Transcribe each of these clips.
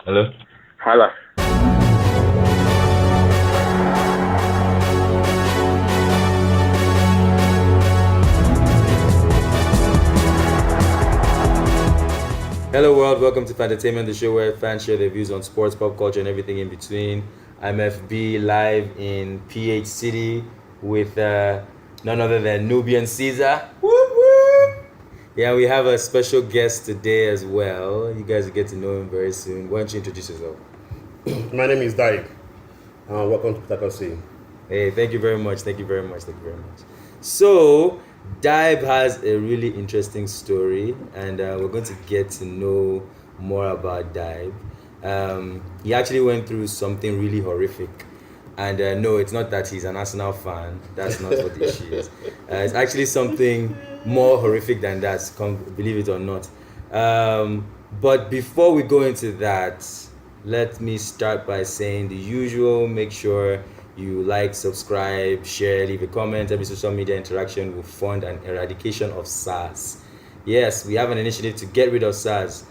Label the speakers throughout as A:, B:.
A: Hello?
B: Hala.
A: Hello world, welcome to Fantainment, the show where fans share their views on sports, pop culture, and everything in between. I'm FB live in PH City with none other than Nubian Caesar. Whoop, whoop. Yeah, we have a special guest today as well. You guys will get to know him very soon. Why don't you introduce yourself?
C: My name is Daik. Welcome to Ptakasi.
A: Hey, thank you very much. So, Dibe has a really interesting story, and we're going to get to know more about Dibe. He actually went through something really horrific, and no, it's not that he's an Arsenal fan. That's not what the issue is. It's actually something more horrific than that, believe it or not. But before we go into that, let me start by saying the usual. Make sure you like, subscribe, share, leave a comment. Every social media interaction will fund an eradication of SARS. Yes, we have an initiative to get rid of SARS.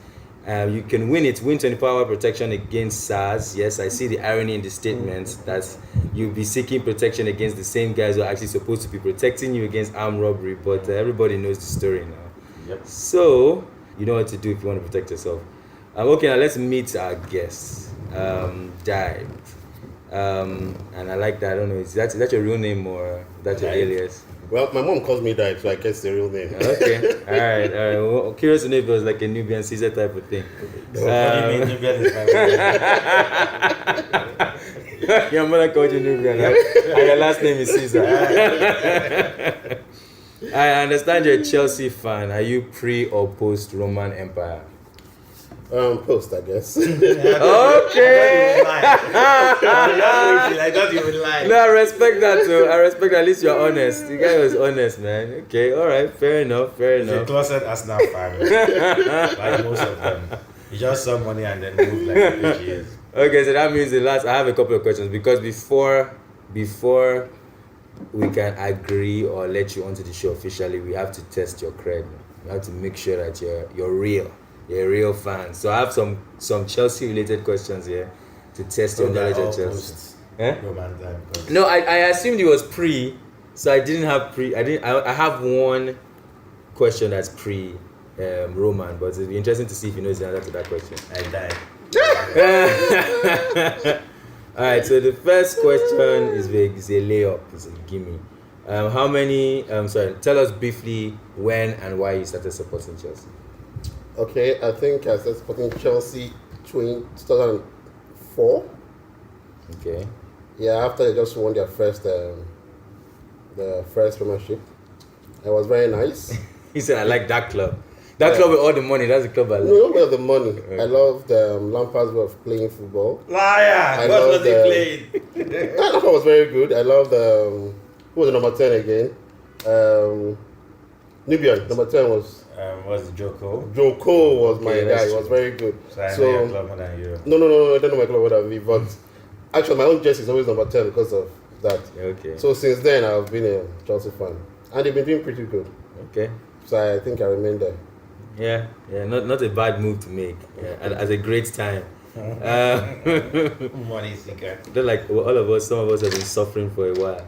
A: You can win 24-hour protection against SARS. Yes, I see the irony in the statement that you'll be seeking protection against the same guys who are actually supposed to be protecting you against armed robbery, but everybody knows the story now.
C: Yep.
A: So, you know what to do if you want to protect yourself. Okay, now let's meet our guest, Dibe. And I like that. I don't know, is that your real name or that's your alias?
C: Well, my mom calls me Daik, so I guess the real name.
A: Okay, all right. Well, curious to know if it was like a Nubian Caesar type of thing.
D: What do you mean Nubian is my
A: Your mother called you Nubian, right? And your last name is Caesar. I understand you're a Chelsea fan. Are you pre or post Roman Empire?
C: Post, I guess.
A: Okay.
D: I thought you would lie.
A: No, I respect that too. I respect that. At least you're honest. The guy was honest, man. Okay, all right. Fair enough.
D: He's a closet Arsenal fan. Like most of them. He just saw money and then moved like the he is.
A: Okay, so that means I have a couple of questions because before we can agree or let you onto the show officially, we have to test your cred. We have to make sure that you're real. You're a real fan. So I have some Chelsea related questions here to test your knowledge of Chelsea.
D: Roman time.
A: No, I assumed it was pre, so I didn't have pre. I have one question that's pre Roman, but it'd be interesting to see if you know the answer to that question.
D: I died.
A: All right, so the first question is a layup. It's a gimme. Tell us briefly when and why you started supporting Chelsea.
C: Okay, I think I started supporting Chelsea 2004.
A: Okay.
C: Yeah, after they just won their first premiership. It was very nice.
A: He said, I like that club. That club with all the money, that's the club I like.
C: No, with the money. I loved Lampard's way of playing football.
D: Liar! What was he playing?
C: Lampard was very good. I loved, who was the number 10 again? Nubian, number 10 was...
D: was Joko.
C: Joko was my
A: Okay,
C: guy. He
A: true.
C: was very good.
D: So I know your club more than you.
C: No, I don't know my club more than me, but actually my own jersey is always number 10 because of that.
A: Okay.
C: So since then I've been a Chelsea fan. And they've been doing pretty good.
A: Okay.
C: So I think I remain there.
A: Yeah, not a bad move to make. At a great time.
D: Money seeker.
A: They're like all of us, some of us have been suffering for a while.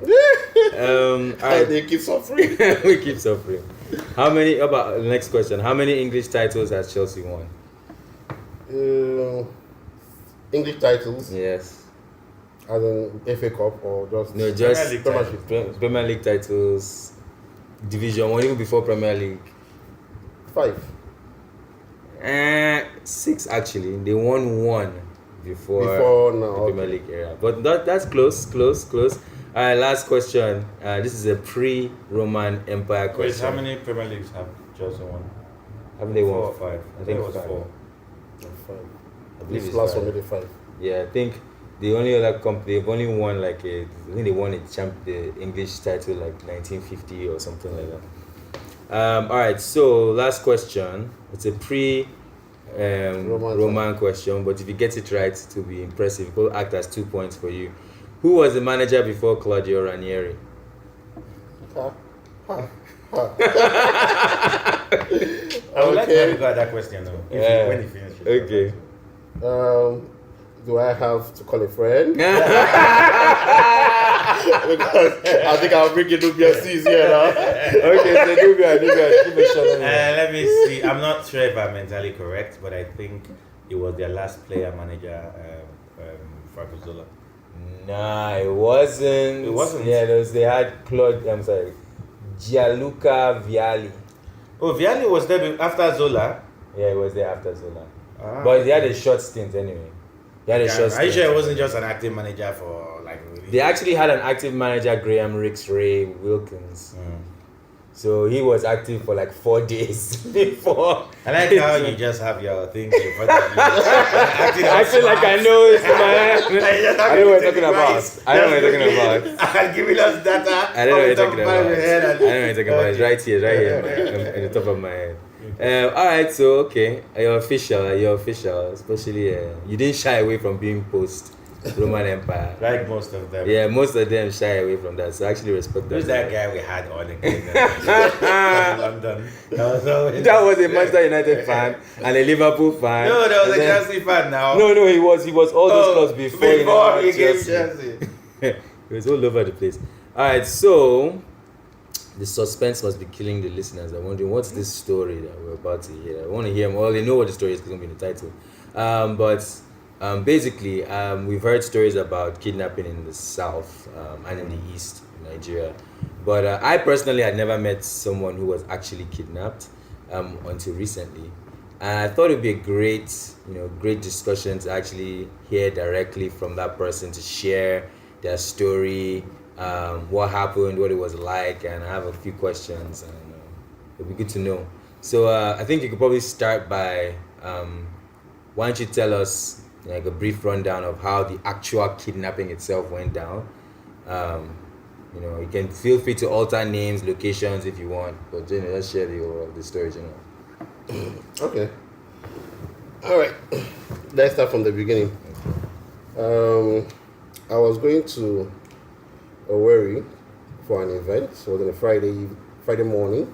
A: All right.
C: They keep suffering.
A: We keep suffering. About the next question, how many English titles has Chelsea won?
C: English titles,
A: Yes.
C: as in FA Cup or just...
A: No, just
C: Premier
A: Premier League
C: League
A: titles, Division 1, even before Premier League.
C: 5.
A: 6 actually. They won 1 before
C: now,
A: the Premier League era. But that's close. All right, last question. This is a pre-Roman Empire
D: Wait,
A: question.
D: how many Premier Leagues have Chelsea won?
A: Haven't they
D: 4
A: won?
D: or 5?
A: I think
D: it was
A: 5.
D: 4.
C: 5.
A: I believe
C: This
A: it's
C: last
A: 5.
C: one maybe 5.
A: Yeah, I think the only other they've only won I think they won the English title like 1950 or something like that. All right, so last question. It's a Roman question, but if you get it right, it will be impressive. It will act as 2 points for you. Who was the manager before Claudio Ranieri?
D: I would like to have you got that question though. When you finish it.
A: Okay.
C: Do I have to call a friend? Because I think I'll bring it to BSC's here now.
A: Okay, so Nubia, give a shout out.
D: Let me see. I'm not sure if I'm mentally correct, but I think it was their last player manager, Fragozola.
A: Nah, it wasn't.
D: It wasn't?
A: Yeah, they had Gianluca Vialli.
D: Oh, Vialli was there after Zola.
A: Yeah, he was there after Zola.
D: Ah,
A: But he had a short stint anyway. He had a short
D: Are you
A: stint.
D: sure it wasn't just an active manager for like? Really?
A: They actually had an active manager, Graham Ricks Ray Wilkins. So he was active for like 4 days before.
D: I like how you just have your things in front of you.
A: I feel like I know it's in my head. I know what you're talking about. I know what you're talking about.
D: And giving us data.
A: I don't know what you're talking about. I know
D: Head
A: what you're talking about. It's right here, in the top of my head. Alright, so okay, you're official, especially you didn't shy away from being post Roman Empire.
D: Like most of them.
A: Yeah, most of them shy away from that, so I actually respect that.
D: Who's that guy we had on again? In London.
A: That was a Manchester United fan and a Liverpool fan.
D: No, there was a Chelsea fan now.
A: No, he was all those clubs before
D: he came
A: Chelsea.
D: Chelsea.
A: It was all over the place. Alright, so the suspense must be killing the listeners. I'm wondering what's this story that we're about to hear. I want to hear more. They know what the story is because it's going to be in the title. But basically, we've heard stories about kidnapping in the south and in the east, in Nigeria. But I personally had never met someone who was actually kidnapped until recently. And I thought it would be a great discussion to actually hear directly from that person to share their story, what happened, what it was like, and I have a few questions, and it'll be good to know. So I think you could probably start by, why don't you tell us like a brief rundown of how the actual kidnapping itself went down. You can feel free to alter names, locations if you want, but just share the story,
C: Okay. All right. Let's start from the beginning. I was going to Owerri for an event. So it was on a Friday morning.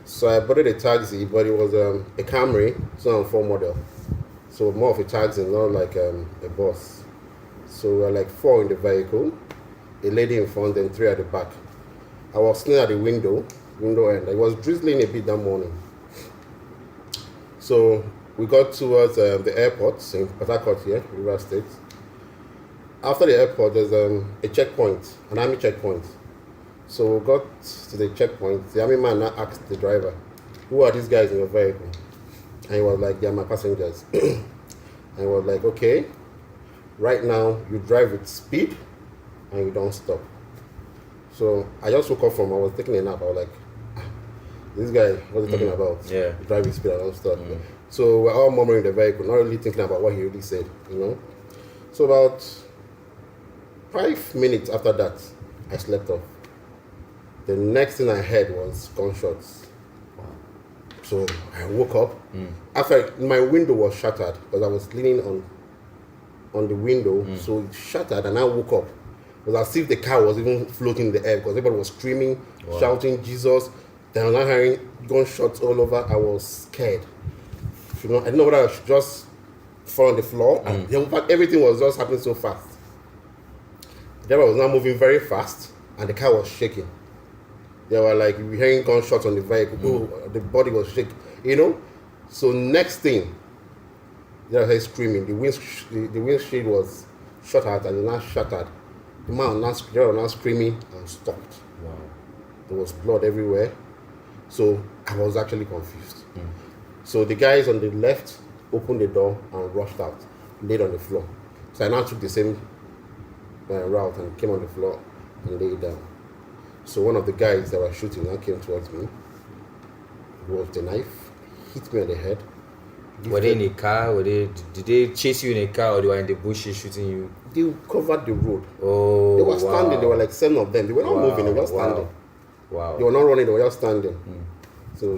C: So I boarded a taxi, but it was a Camry, 2004 model. So more of a taxi, not like a bus. So we were like 4 in the vehicle, a lady in front and 3 at the back. I was sitting at the window end. It was drizzling a bit that morning. So we got towards the airport in Port Harcourt here, River State. After the airport, there's a checkpoint, an army checkpoint. So we got to the checkpoint. The army man now asked the driver, "Who are these guys in your vehicle?" And he was like, "They are my passengers." And he was like, "Okay, right now you drive with speed and you don't stop." So I just woke up I was taking a nap. I was like, "This guy, what's he talking about?
A: Yeah.
C: You drive with speed and don't stop." So we're all murmuring in the vehicle, not really thinking about what he really said, So about 5 minutes after that, I slept off. The next thing I heard was gunshots. So I woke up. After my window was shattered because I was leaning on the window, so it shattered and I woke up. It was as if the car was even floating in the air because everybody was screaming, shouting Jesus. Then I was hearing gunshots all over. I was scared. I didn't know whether I should just fall on the floor. And everything was just happening so fast. The driver was now moving very fast and the car was shaking. They were like hearing gunshots on the vehicle. The body was shaking, So next thing, they were screaming. The windshield was shut out and it now shattered. The man was now screaming and stopped.
A: Wow.
C: There was blood everywhere. So I was actually confused. So the guys on the left opened the door and rushed out, laid on the floor. So I now took the same route and came on the floor and laid down. So one of the guys that were shooting now came towards me with the knife, hit me on the head.
A: Were they in a car? Did they chase you in a car or they were in the bushes shooting you?
C: They covered the road.
A: Oh,
C: they were standing.
A: Wow.
C: There were like 7 of them. They were not moving. They were just standing.
A: Wow.
C: They were not running. They were just standing. So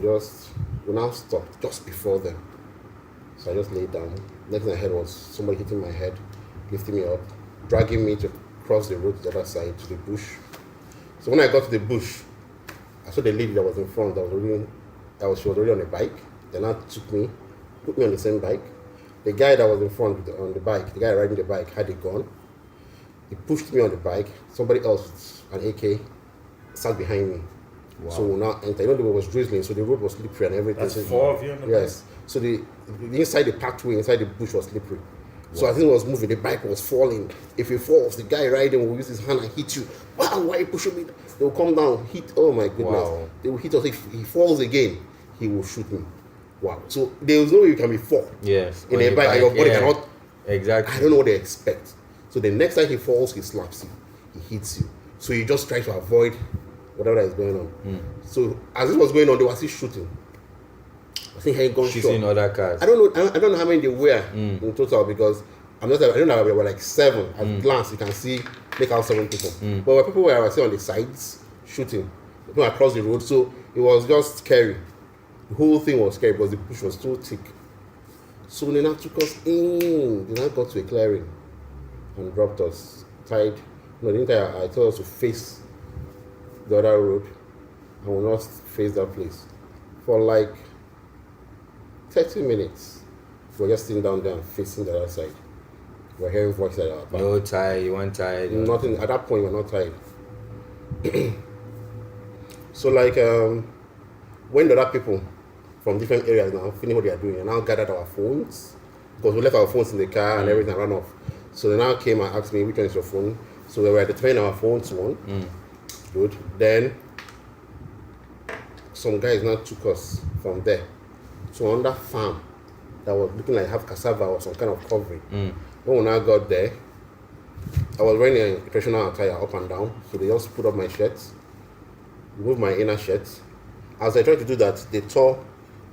C: we now stopped just before them. So I just laid down. Next thing I heard was somebody hitting my head, lifting me up, dragging me to cross the road to the other side to the bush. So when I got to the bush, I saw the lady that was in front. She was already on a bike. Then I took me, put me on the same bike, The guy that was in front on the bike, the guy riding the bike, had a gun. He pushed me on the bike. Somebody else, an AK, sat behind me.
A: Wow.
C: So we now enter. You know, the road was drizzling, so the road was slippery and everything.
D: That's
C: So-
D: 4 of you on the
C: Yes. So the inside the pathway, inside the bush was slippery. So as it was moving, the bike was falling. If it falls, the guy riding will use his hand and hit you. Wow, why are you pushing me? They will come down, hit. Oh my goodness.
A: Wow.
C: They will hit us. If he falls again, he will shoot me. Wow. So there is no way you can be fall
A: Yes.
C: in
A: on
C: a
A: the
C: bike and your body
A: yeah.
C: cannot.
A: Exactly.
C: I don't know what they expect. So the next time he falls, he slaps you. He hits you. So you just try to avoid whatever that is going on. So as it was going on, they were still shooting. I think he gun
A: Shooting
C: shot.
A: other cars.
C: I don't know. I don't know how many they were in total because I'm not. I don't know. There were like 7. At glance, you can see make out 7 people. But where people were still on the sides shooting, people across the road. So it was just scary. The whole thing was scary because the bush was too thick. So they now took us in. They now got to a clearing and dropped us. Tied. No, they didn't tie. I told us to face the other road and will not face that place for like 30 minutes. We're just sitting down there and facing the other side. We're hearing voices at our back.
A: No tie. You weren't tied.
C: Nothing at that point. We're not tied. So like when the other people from different areas now finish what they are doing and now gathered our phones because we left our phones in the car and everything ran off. So they now came and asked me which one is your phone. So we were identifying our phones one. Good. Then some guys now took us from there to another farm that was looking like have cassava or some kind of covering. When we now got there, I was wearing a professional attire up and down, so they just put up my shirt, removed my inner shirt. As I tried to do that, they tore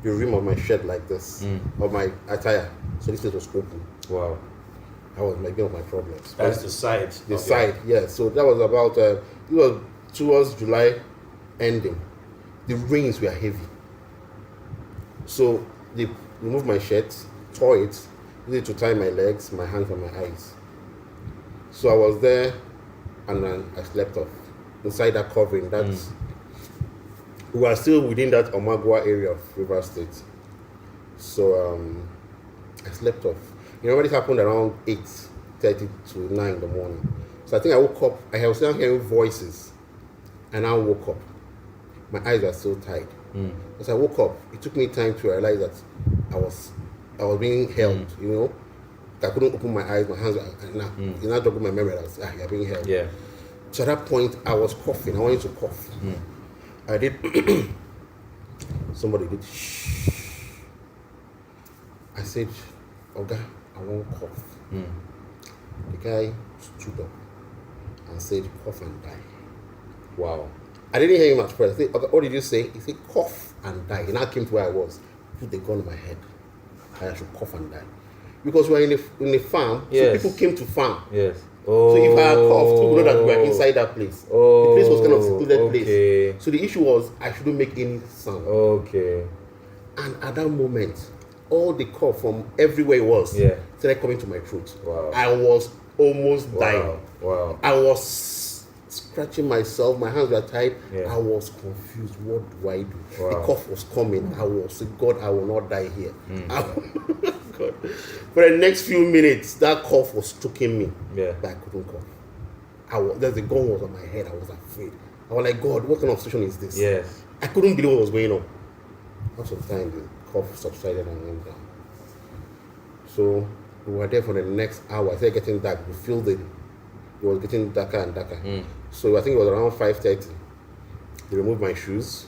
C: the rim of my shirt like this, of my attire, so this place was open.
A: Wow.
C: That was one of my problems.
D: That's the side.
C: The side, yeah. So that was about, it was towards July ending. The rains were heavy. So they removed my shirt, tore it, used it to tie my legs, my hands, and my eyes. So I was there, and then I slept off inside that covering. We were still within that Omagua area of River State. So I slept off. You know, this happened around 8:30 to 9 in the morning. So I think I woke up. I was still hearing voices, and I woke up. My eyes were still tied. As I woke up, it took me time to realize that I was being held. You know, I couldn't open my eyes, my hands were, and now jogging my memory. I was you're being held.
A: Yeah.
C: So at that point, I was coughing. I wanted to cough. I did. Somebody did. Shh. I said, "Oga, I won't cough." The guy stood up and said, "Cough and die."
A: Wow.
C: I didn't hear him at first. I said, "Okay, what did you say?" He said, "Cough and die." He now came to where I was, put the gun in my head. I should cough and die. Because we were in a farm,
A: Yes.
C: so people came to farm.
A: Yes.
C: So if I had coughed, people know that we were inside that place. The place was kind of secluded
A: okay.
C: place. So the issue was I shouldn't make any sound.
A: Okay.
C: And at that moment, all the cough from everywhere it was started coming to my throat.
A: Wow.
C: I was almost dying.
A: Wow.
C: I was scratching myself. My hands were tied.
A: Yeah.
C: I was confused. What do I do?
A: Wow.
C: The cough was coming. I was saying, God, I will not die here. God. For the next few minutes, that cough was choking me.
A: Yeah.
C: But I couldn't cough. The gun was on my head. I was afraid. I was like, God, what kind of situation is this?
A: Yes.
C: I couldn't believe what was going on. After some time, the cough subsided and went down. So we were there for the next hour. I started getting dark. We feel it was getting darker and darker. So I think it was around 5:30. They removed my shoes.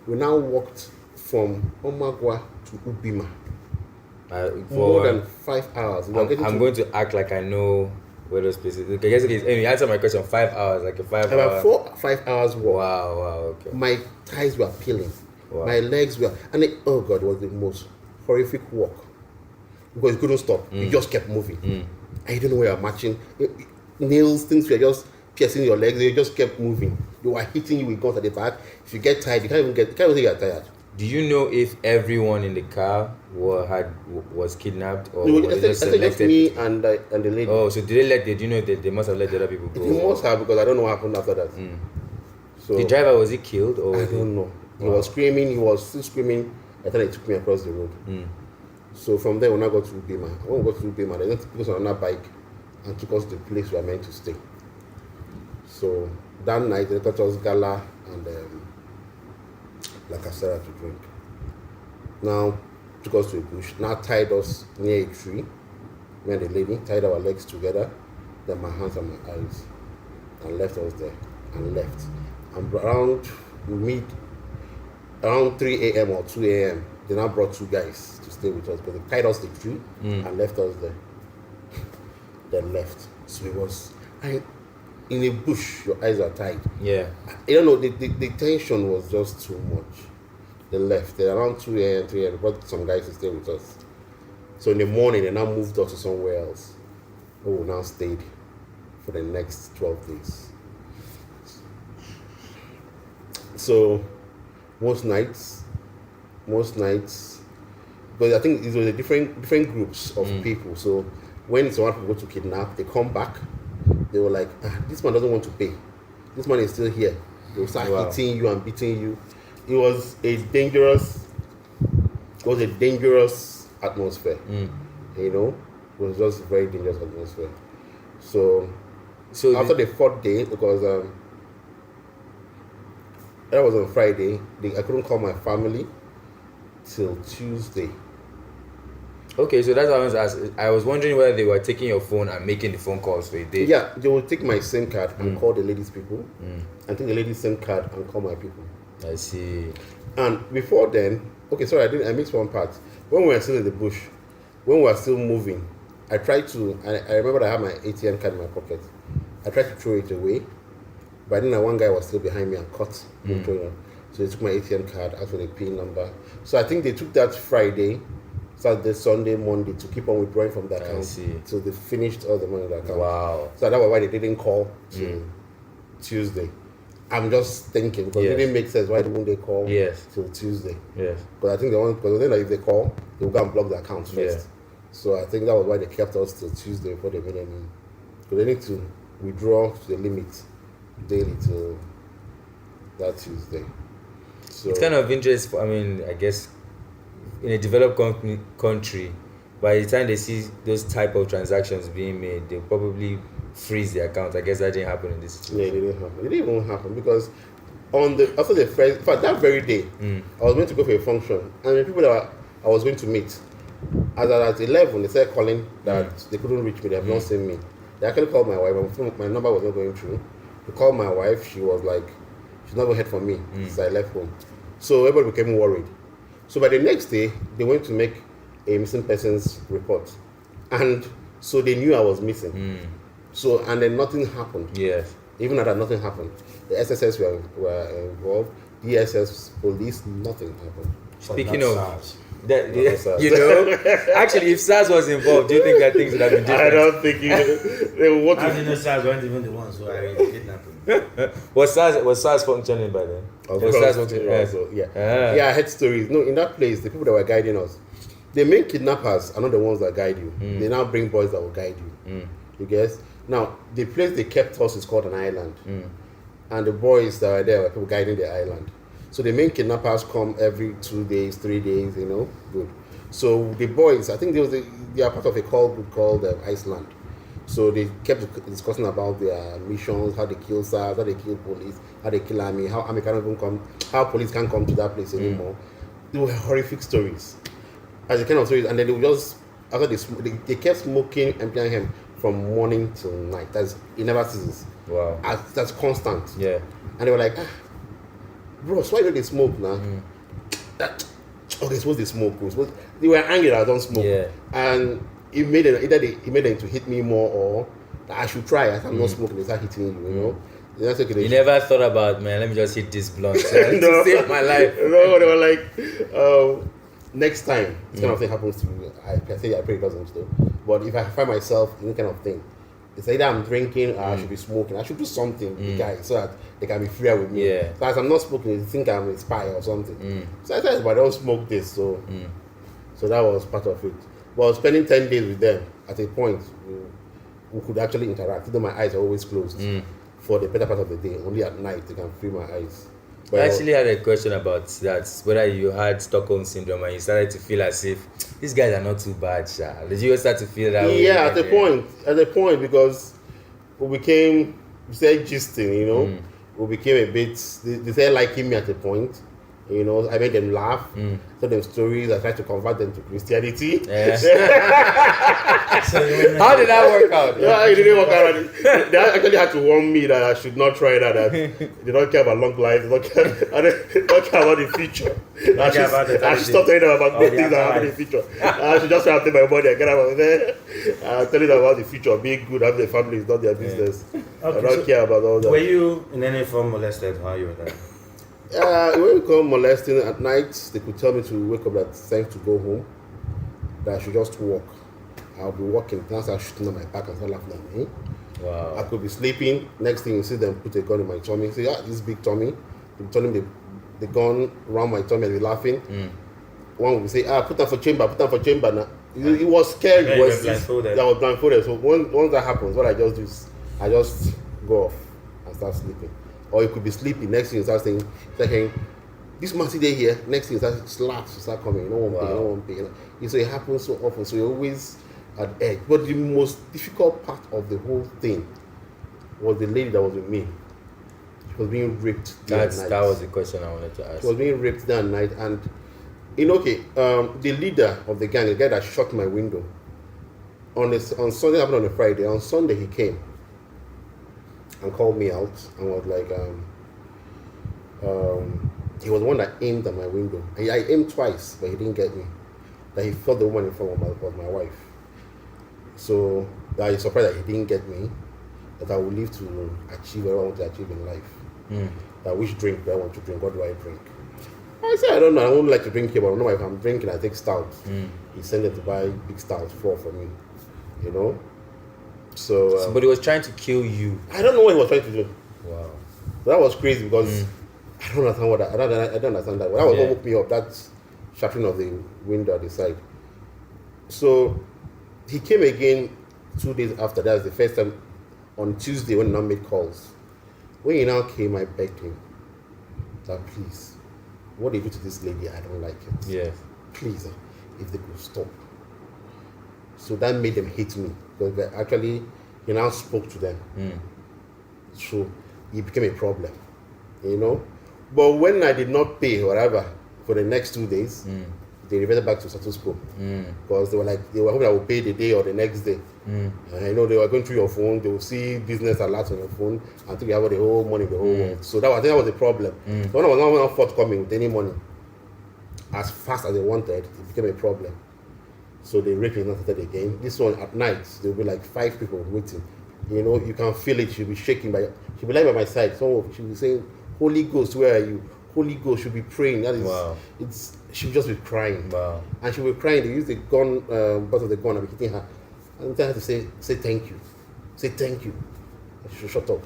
C: We now walked from Omagua to Ubima. More than 5 hours.
A: I'm going to act like I know where those places. Okay, guess okay. Anyway, answer my question. 5 hours, like a 5 hour.
C: About 5 hours walk.
A: Wow. Okay.
C: My thighs were peeling.
A: Wow.
C: My legs were, and oh God, it was the most horrific walk because you couldn't stop. You just kept moving. I didn't know where you were marching. Nails, things were just piercing your legs. They just kept moving. They were hitting you with guns at the back. If you get tired, you can't even say you're tired.
A: Do you know if everyone in the car was kidnapped or
C: No,
A: was
C: I
A: it just
C: said just
A: selected?
C: me and the lady.
A: Oh, so did they let? Did you know that they must have let the other people go?
C: They must have because I don't know what happened after that. So
A: The driver, was he killed or?
C: I
A: was he-
C: don't know. He was screaming. He was still screaming. I thought he took me across the road. So from there, we now got to Ubima. When we got to Ubima, they then took us on another bike and took us to the place we were meant to stay. So that night, they got us gala and La Casera to drink. Now, took us to a bush. Now tied us near a tree. Me and the lady tied our legs together, then my hands and my eyes, and left us there and left. And around 3 a.m. or 2 a.m., they now brought 2 guys to stay with us, but they tied us to the tree and left us there. Then left. So it was in a bush, your eyes are tied.
A: Yeah.
C: You don't know, the tension was just too much. They left. Then around 2 a.m., 3 a.m., they brought some guys to stay with us. So in the morning, they now moved us to somewhere else. We now stayed for the next 12 days. So most nights, because I think it was a different groups of people. So when someone people go to kidnap, they come back. They were like, this man doesn't want to pay. This man is still here. They will start hitting you and beating you. It was a dangerous atmosphere. You know, it was just a very dangerous atmosphere. So after the 4th day, because that was on Friday, I couldn't call my family till Tuesday.
A: Okay, so that's what I was asking. I was wondering whether they were taking your phone and making the phone calls for a day.
C: Yeah, they will take my SIM card and call the ladies' people, and take the ladies' SIM card and call my people.
A: I see.
C: And before then, okay, sorry, I missed one part. When we were still in the bush, when we were still moving, I remember that I had my ATM card in my pocket. I tried to throw it away, but then one guy was still behind me and caught me throwing it. So they took my ATM card, asked for the PIN number. So I think they took that Friday, Saturday, Sunday, Monday to keep on withdrawing from the account. So they finished all the money in the account.
A: Wow.
C: So that was why they didn't call till Tuesday. I'm just thinking, because it didn't make sense. Why didn't they call till Tuesday?
A: Yes.
C: Because I think because then if they call, they will go and block the account first. Yeah. So I think that was why they kept us till Tuesday before they made any. Because they need to withdraw to the limit daily till that Tuesday. So
A: it's kind of interest. I mean, I guess in a developed country, by the time they see those type of transactions being made, they'll probably freeze the account. I guess that didn't happen in this situation.
C: Yeah, it didn't happen. It didn't even happen because after the first, in fact, that very day, I was going to go for a function, and the people that I was going to meet, at 11, they started calling that they couldn't reach me. They have not seen me. They actually called my wife. My number was not going through. They called my wife. She was like, she's not going to hear from me since I left home. So everybody became worried. So by the next day, they went to make a missing persons report, and so they knew I was missing. So, and then nothing happened.
A: Yes.
C: Even after nothing happened, the SSS were involved, DSS, police, nothing happened.
A: Speaking of that, you know, actually, if SARS was involved, do you think that things would have been different?
C: I don't think they would want
D: to. You SARS weren't even the ones who are kidnapping.
A: Was SARS functioning by then?
C: Was SARS functioning also? Yeah. Yeah, I heard stories. No, in that place, the people that were guiding us, the main kidnappers are not the ones that guide you. They now bring boys that will guide you. You guess? Now, the place they kept us is called an island. And the boys that were there were people guiding the island. So the main kidnappers come every 2 days, 3 days, you know, good. So the boys, I think they are part of a group called Iceland. So they kept discussing about their missions, how they kill SARS, how they kill police, how they kill army, how army can't even come, how police can't come to that place anymore. They were horrific stories. As the kind of stories, and then they would just, after they kept smoking empty hemp from morning till night. It never ceases.
A: Wow.
C: That's constant.
A: Yeah.
C: And they were like, bro, so why don't they smoke now? They're supposed to smoke. They were angry that I don't smoke.
A: Yeah.
C: And it made them to hit me more, or that I should try. As I'm not smoking, they start hitting you, you know.
A: You never thought about, man, let me just hit this blunt to save my life.
C: No, they were like, next time this kind of thing happens to me, I pray it doesn't though. But if I find myself in this kind of thing, it's either I'm drinking or I should be smoking. I should do something, the guy, so that they can be fair with me.
A: Yeah.
C: So as I'm not smoking, they think I'm a spy or something. So I said, but I don't smoke this, so that was part of it. But spending 10 days with them, at a point, we could actually interact. Even though my eyes are always closed for the better part of the day. Only at night they can free my eyes. But
A: I actually had a question about that. Whether you had Stockholm syndrome and you started to feel as if these guys are not too bad, Sha. Did you start to feel that way?
C: yeah, at the point, because we became, we said gisting, you know, we became a bit, they started liking me at a point. You know, I made them laugh, told them stories. I tried to convert them to Christianity.
A: Yeah. How did that work out?
C: Yeah, it didn't work out. They actually had to warn me that I should not try that. That they don't care about long life. They don't care about the future. I should stop telling them about good things that happen in the future. I should just try to take my money and get out of there. Telling them about the future, being good, having a family is not their business.
D: Okay,
C: I don't care about all that.
D: Were you in any form molested while you were there?
C: When we come molesting at night, they could tell me to wake up at time to go home, that I should just walk. I'll be walking, then I start shooting on my back and start laughing at me.
A: Wow.
C: I could be sleeping, next thing you see them put a gun in my tummy. Say, this big tummy. They turn the gun around my tummy and be laughing. One would say, put that for chamber now. It was scary.
D: Yeah, blindfolded.
C: I was blindfolded. So once that happens, what I just do is I just go off and start sleeping. Or you could be sleeping, next thing you start saying, this man sit there here, next thing you start slaps, you start coming, no one pay. So it happens so often, so you're always at edge. But the most difficult part of the whole thing was the lady that was with me. She was being raped that night.
A: That was the question I wanted to ask.
C: She was being raped that night, and the leader of the gang, the guy that shot my window, on Sunday, happened on a Friday. On Sunday he came and called me out and was like, he was the one that aimed at my window. I aimed twice, but he didn't get me. That he felt the woman in front of me was my wife. So I was surprised that he didn't get me. That I would live to achieve what I want to achieve in life. That which drink do I want to drink? What do I drink? I said, I don't know. I wouldn't like to drink here, but I know if I'm drinking, I take stout. He sent them to buy big stout, 4 for me. You know? So,
A: but he was trying to kill you.
C: I don't know what he was trying to do.
A: Wow.
C: So that was crazy because I don't understand what I don't understand that. When I was what woke me up, that shattering of the window at the side. So he came again 2 days after. That was the first time on Tuesday when he now made calls. When he now came, I begged him that please, what they do to this lady, I don't like it.
A: Yes.
C: Please, if they could stop. So that made them hate me. Because actually, he now spoke to them. So it became a problem, you know. But when I did not pay whatever for the next 2 days, they reverted back to status quo. Because they were hoping I would pay the day or the next day. I know they were going through your phone, they will see business alerts on your phone and think you have the whole money, the whole world. So I think that was the problem. So when I was not forthcoming with any money as fast as they wanted, it became a problem. So the raping not started again. This one at night, there will be like 5 people waiting. You know, you can feel it. She'll be shaking, she'll be lying by my side. She'll be saying, "Holy Ghost, where are you? Holy Ghost," she'll be praying. That is, she'll just be crying.
A: Wow. And
C: she'll be crying. They use the gun, butt of the gun, and be hitting her. And tell her to say thank you. Say thank you. And she should shut up.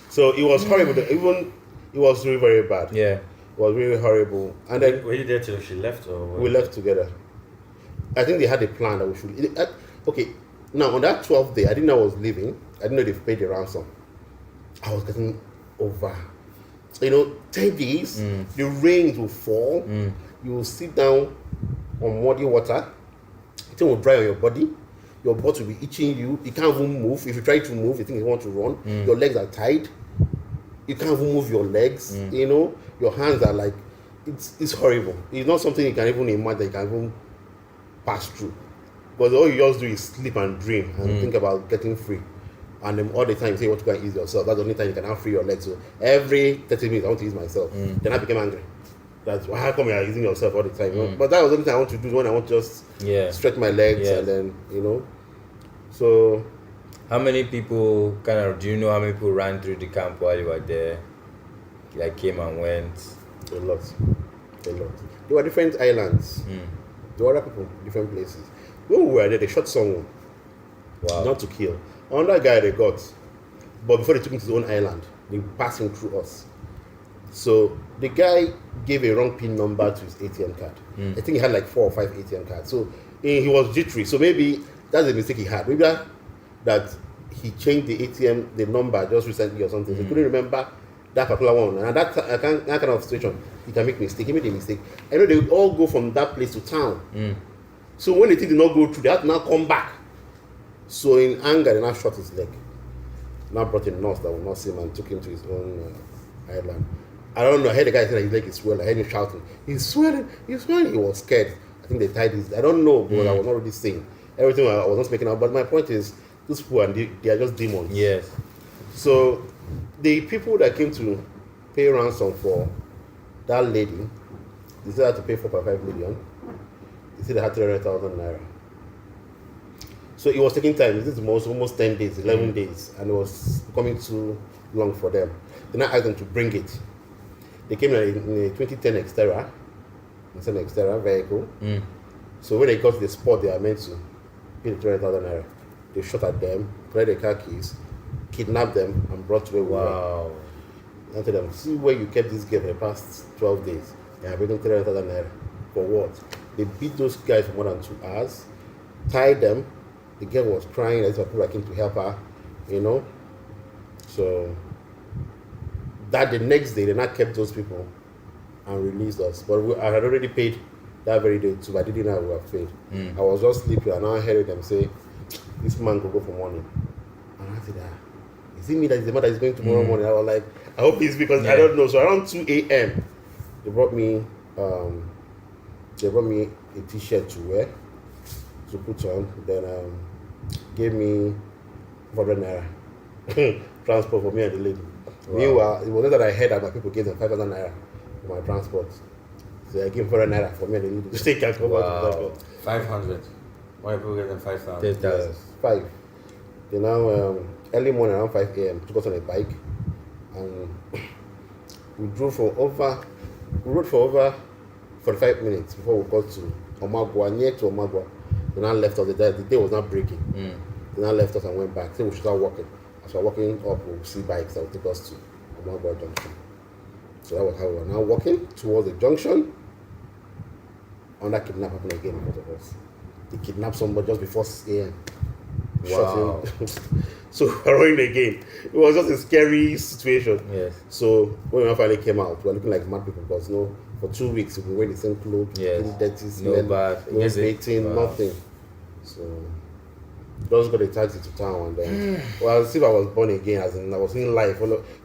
C: So it was horrible. Even it was really very bad.
A: Yeah.
C: It was really horrible. And then
D: were you there till she left, or
C: we left together? I think they had a plan that we should. Okay, now on that 12th day, I didn't know I was leaving. I didn't know they paid the ransom. I was getting over. 10 days, the rains will fall. You will sit down on muddy water. It will dry on your body. Your butt will be itching you. You can't even move. If you try to move, you think you want to run. Your legs are tied. You can't even move your legs. Your hands are like, it's horrible. It's not something you can even imagine. You can even pass through, because all you just do is sleep and dream and think about getting free, and then all the time you say you want to go and ease yourself. That's the only time you can now free your legs. So every 30 minutes I want to ease myself. Then I became angry. That's why, how come you are easing yourself all the time? But that was the only thing I want to do, when I want to just stretch my legs and then So
A: how many people do you know how many people ran through the camp while you were there? Like came and went?
C: A lot. There were different islands. There were other people, different places. When we were there, they shot someone.
A: Wow.
C: Not to kill. Another guy they got. But before they took him to his own island, they passed him through us. So the guy gave a wrong PIN number to his ATM card. I think he had like 4 or 5 ATM cards. So he was jittery. So maybe that's the mistake he had. Maybe that he changed the ATM, the number just recently or something. So he couldn't remember that particular one. And that kind of situation, you can make mistake. He made a mistake. I know they would all go from that place to town. So when the thing did not go through, they had to now come back. So in anger, they now shot his leg. Now brought in a nurse that would nurse him and took him to his own island. I don't know. I heard the guy say that his leg is swelling. I heard him shouting, "He's swelling! He's swelling!" He was scared. I think they tied his. I don't know, because I was not really saying everything. I was not speaking out. But my point is, these people they are just demons.
A: Yes.
C: So the people that came to pay ransom for that lady, they said they had to pay 4.5 million. They said they had 300,000 naira. So it was taking time. This was almost 10 days, 11 days, and it was becoming too long for them. Then I asked them to bring it. They came in a 2010 Xterra. It's an Xterra vehicle. So when they got to the spot they are meant to pay the 300,000 naira, they shot at them, collected their car keys, kidnapped them, and brought to where we were. I told them, see where you kept this girl for the past 12 days. They are bringing 300,000 naira. For what? They beat those guys for more than 2 hours, tied them. The girl was crying. That's why people came to help her, So that the next day, they not kept those people and released us. But I had already paid that very day too. I didn't know I would have paid. I was just sleeping, and I heard them say, "This man could go for money." And I said, "Is it me that is the man that is going tomorrow morning?" I was like, "I hope it's because I don't know." So around 2 a.m., they brought me a T-shirt to wear, to put on. Then gave me 400 naira transport for me and the lady. Meanwhile, it was not that I heard that my people gave them 5,000 naira for my transport. So I gave 400 naira for me and the lady to take and come out to that.
A: 500. Why people get them 5,000?
C: Yes, 5. They now early morning around 5 a.m. took us on a bike, and we rode for over 45 minutes before we got to Omagwa, near to Omagwa. They now left us. The day was not breaking. They now left us and went back. So we should start walking. As we're walking up, we'll see bikes that will take us to Omagwa Junction. So that was how we were now walking towards the junction. And that kidnap happened again in front of us. They kidnapped somebody just before 6 a.m.
A: Wow.
C: Shot him. So we're running again. It was just a scary situation.
A: Yes.
C: So when we finally came out, we were looking like mad people because for 2 weeks we've been wearing the same clothes, dirty smell,
A: No bath,
C: no bathing, nothing. So just got a taxi to town, and then as if I was born again, as in I was in life.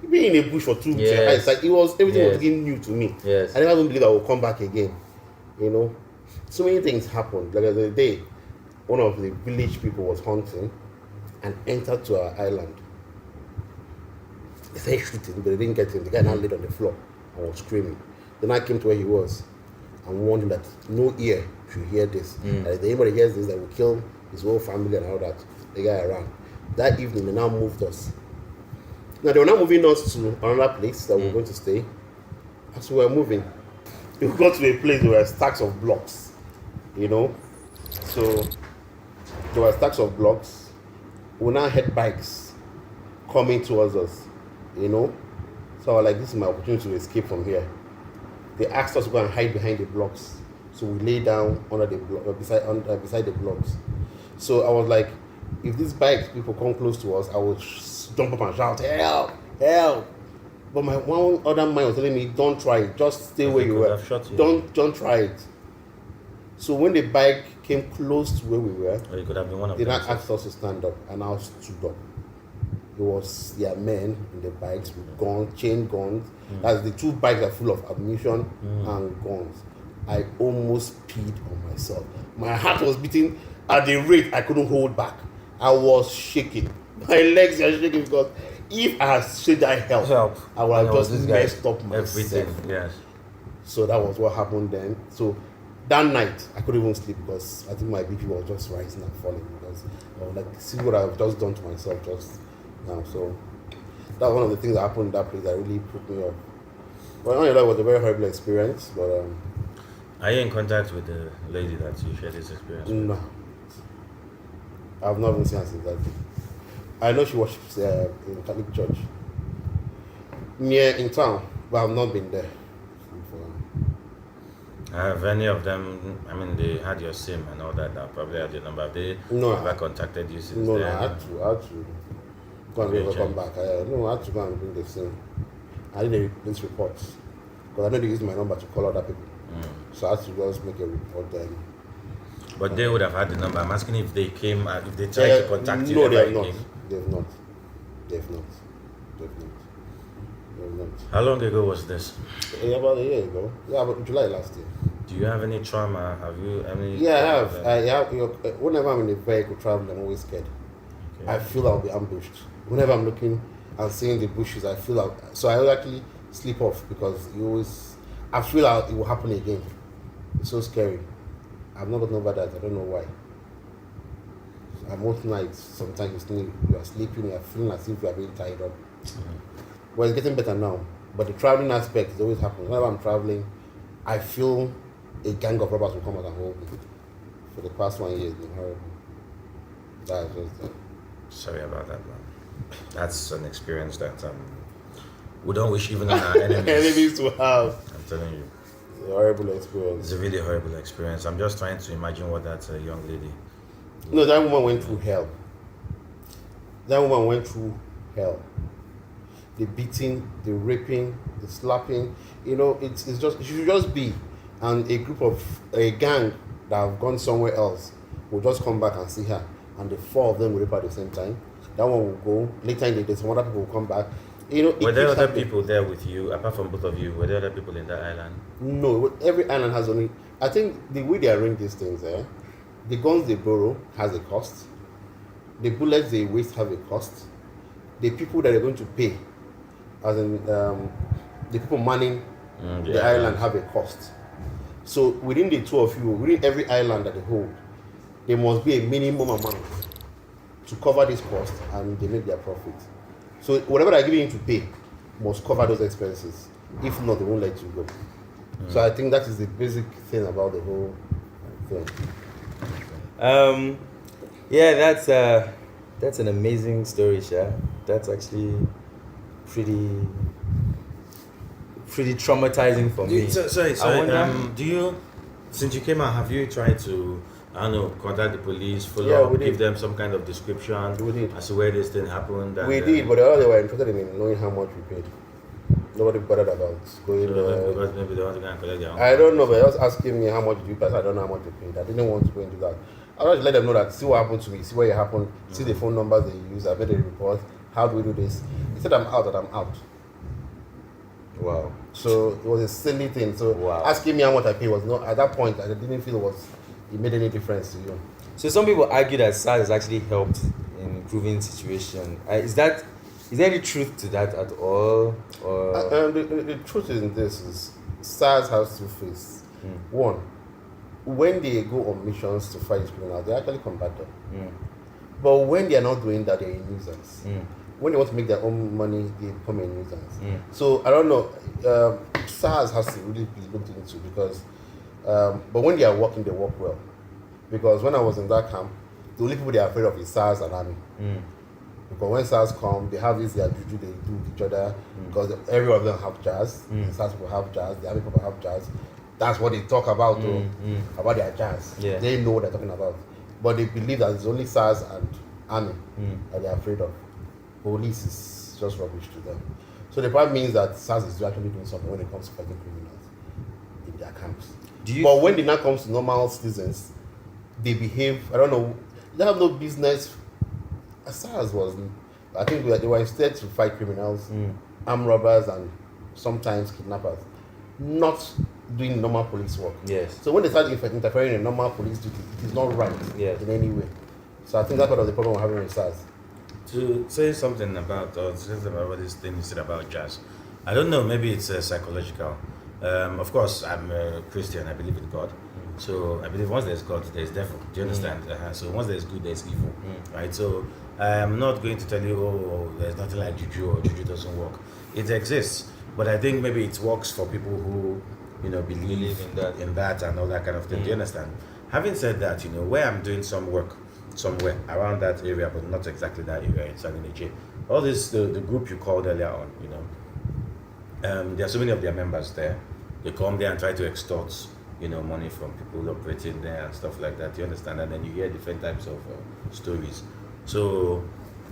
C: Being in a bush for 2 weeks, it's like everything was getting new to me.
A: Yes.
C: I never even believed I would come back again. So many things happened. Like the other day, one of the village people was hunting and entered to our island. They started shooting, but they didn't get him. The guy now laid on the floor and was screaming. Then I came to where he was and warned him that no ear should hear this. And if anybody hears this, that will kill his whole family and all that. The guy around. That evening, they now moved us. Now they were now moving us to another place that we were going to stay. As we were moving, we got to a place where stacks of blocks. So there were stacks of blocks. We now had bikes coming towards us. So I was like, this is my opportunity to escape from here. They asked us to go and hide behind the blocks. So we lay down under the beside the blocks. So I was like, if these bike people come close to us, I would jump up and shout, "Help! Help!" But my one other mind was telling me, "Don't try it. Just stay where you were. Don't try it." So when the bike came close to where we were,
D: Or it could have been one of
C: they
D: them.
C: now asked us to stand up, and I stood up. It was their men in the bikes with guns, chain guns. That's the 2 bikes are full of ammunition and guns. I almost peed on myself. My heart was beating at the rate I couldn't hold back. I was shaking. My legs are shaking because if I had said I help, I would have just messed up myself.
D: Everything, yes.
C: So that was what happened then. So that night, I couldn't even sleep because I think my BP was just rising and falling because I was like, see what I've just done to myself just now. So that was one of the things that happened in that place that really put me off. Well, it was a very horrible experience, but
D: Are you in contact with the lady that you shared this experience with?
C: no. I've not even seen her since that day. I know she worships in Catholic church near in town, but I've not been there before.
D: Have any of them, they had your SIM and all that, now probably had your number. Have they ever contacted you since then?
C: No, I had to go and come back. I had to go and bring the SIM. I did a police report because I know they used my number to call other people. So I had to just make a report then.
D: But they would have had the number. I'm asking if they came, if they tried to contact you.
C: No, they
D: ever
C: have not.
D: came.
C: They've not. They've not. They've not. They've not.
D: How long ago was this?
C: About a year ago. Yeah, about July last year.
D: Do you have any trauma? Have you any?
C: Yeah, I have. I have. Whenever I'm in a vehicle traveling, I'm always scared.
D: Okay.
C: I feel I'll be ambushed. Whenever I'm looking and seeing the bushes, I feel so I actually sleep off because I feel it will happen again. It's so scary. I've not gotten over that. I don't know why. And most nights, sometimes you are sleeping, you are feeling as if you are being tied up. Well, it's getting better now. But the traveling aspect is always happening. Whenever I'm traveling, I feel a gang of robbers will come out and hold me. For the past 1 year, it's been horrible. That's just that.
D: Sorry about that, man. That's an experience that we don't wish even on our enemies.
C: Enemies to have.
D: I'm telling you,
C: It's a horrible experience.
D: it's a really horrible experience. I'm just trying to imagine what that young lady.
C: No, that woman went through hell. That woman went through hell. The beating, the raping, the slapping. It's just, it should just be. And a gang that have gone somewhere else will just come back and see her. And the four of them will rape her at the same time. That one will go. Later in the day, some other people will come back.
D: Were there other people there with you, apart from both of you? Were there other people in that island?
C: No, every island has only. I think the way they arrange these things, the guns they borrow has a cost. The bullets they waste have a cost. The people that they're going to pay, as in the people manning the island, have a cost. So within the two of you, within every island that they hold, there must be a minimum amount to cover this cost, and they make their profit. So whatever they're giving you to pay must cover those expenses. If not, they won't let you go. So I think that is the basic thing about the whole thing.
A: Yeah, that's an amazing story, Sha. That's actually pretty traumatizing for me.
D: Sorry.
A: I wonder-
D: Do you, since you came out, have you tried to, I don't know, contact the police, follow
C: Yeah,
D: up,
C: we did.
D: give them some kind of description
C: We did.
D: as to where this thing happened? And,
C: We did, but all they were interested in knowing how much we paid. Nobody bothered about going there.
D: because maybe they want to go and collect their own.
C: I don't know, but they was asking me how much did you pay. I said, I don't know how much you paid. I didn't want to go into that. I just let them know that, see what happened to me, see what happened, see the phone numbers they use. I made a report. How do we do this? He said, I'm out, that I'm out.
A: Wow.
C: So it was a silly thing. So
A: Wow.
C: asking me how much I paid was not, at that point, I didn't feel it made any difference to you.
A: So some people argue that SARS has actually helped in improving situation. Is there any truth to that at all? Or
C: The truth in this is SARS has two faces. One, when they go on missions to fight criminals, they actually combat them. But when they are not doing that, they're a nuisance. When they want to make their own money, they become a nuisance. So I don't know. SARS has to really be looked into because, but when they are working, they work well. Because when I was in that camp, the only people they are afraid of is SARS and army. Because when SARS come, they have this their juju they do with each other. Because every of them have jazz. The SARS people have jazz. The army people have jazz. That's what they talk about, about their jazz.
A: Yeah.
C: They know what they're talking about. But they believe that it's only SARS and army that they're afraid of. Police is just rubbish to them. So the problem means that SARS is actually doing something when it comes to fighting criminals in their camps. But when it now comes to normal citizens, they behave, I don't know, they have no business. SARS was, I think they were instead to fight criminals, armed robbers, and sometimes kidnappers, not doing normal police work.
A: Yes.
C: So when they start interfering in normal police duty, it is not right in any way. So I think that's part of the problem we're having with SARS.
D: To say something about what this thing you said about jazz, I don't know, maybe it's psychological. Of course, I'm a Christian, I believe in God. So I believe once there's God, there's devil. Do you understand? So once there's good, there's evil. Right? So I'm not going to tell you, oh, there's nothing like juju or juju doesn't work. It exists. But I think maybe it works for people who, believe in that and all that kind of thing. Do you understand? Having said that, where I'm doing some work somewhere around that area, but not exactly that area in Saginache. All this, the group you called earlier on, there are so many of their members there. They come there and try to extort, money from people operating there and stuff like that. You understand? And then you hear different types of stories. So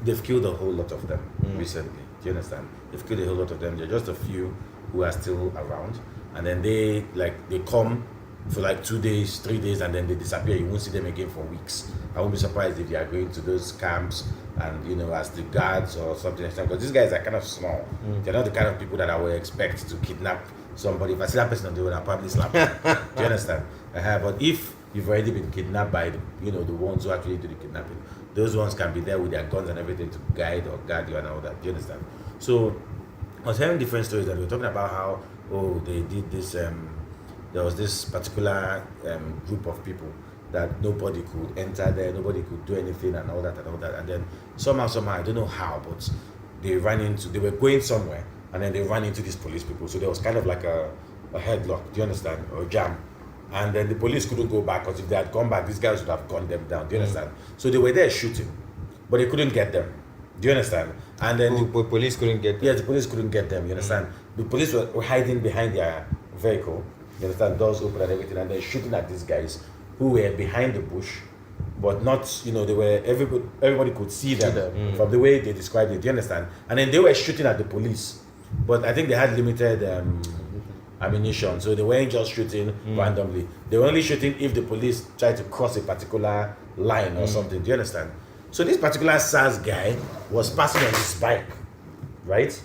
D: they've killed a whole lot of them recently. Do Do you understand? They've killed a whole lot of them. There are just a few who are still around, and then they come for like 2 days, 3 days, and then they disappear. You won't see them again for weeks. I won't be surprised if they are going to those camps and as the guards or something like that, because these guys are kind of small. They're not the kind of people that I would expect to kidnap somebody. If I see that person on the road, I'll probably slap them. Do you understand? But if you've already been kidnapped by the ones who actually do the kidnapping, those ones can be there with their guns and everything to guide or guard you and all that. Do you understand? So I was hearing different stories that we were talking about how they did this. There was this particular group of people that nobody could enter there, nobody could do anything and all that, and then somehow I don't know how, but they were going somewhere, and then they ran into these police people. So there was kind of like a headlock, do you understand, or a jam, and then the police couldn't go back, because if they had gone back, these guys would have gunned them down. Do you understand? So they were there shooting, but they couldn't get them. Do you understand? And then
A: the police couldn't get them.
D: Yeah, the police couldn't get them. You understand? The police were hiding behind their vehicle. You understand? Doors open and everything, and they're shooting at these guys who were behind the bush, but not, they were, everybody could see them from the way they described it. Do you understand? And then they were shooting at the police, but I think they had limited ammunition, so they weren't just shooting randomly. They were only shooting if the police tried to cross a particular line or something. Do you understand? So this particular SARS guy was passing on his bike, right?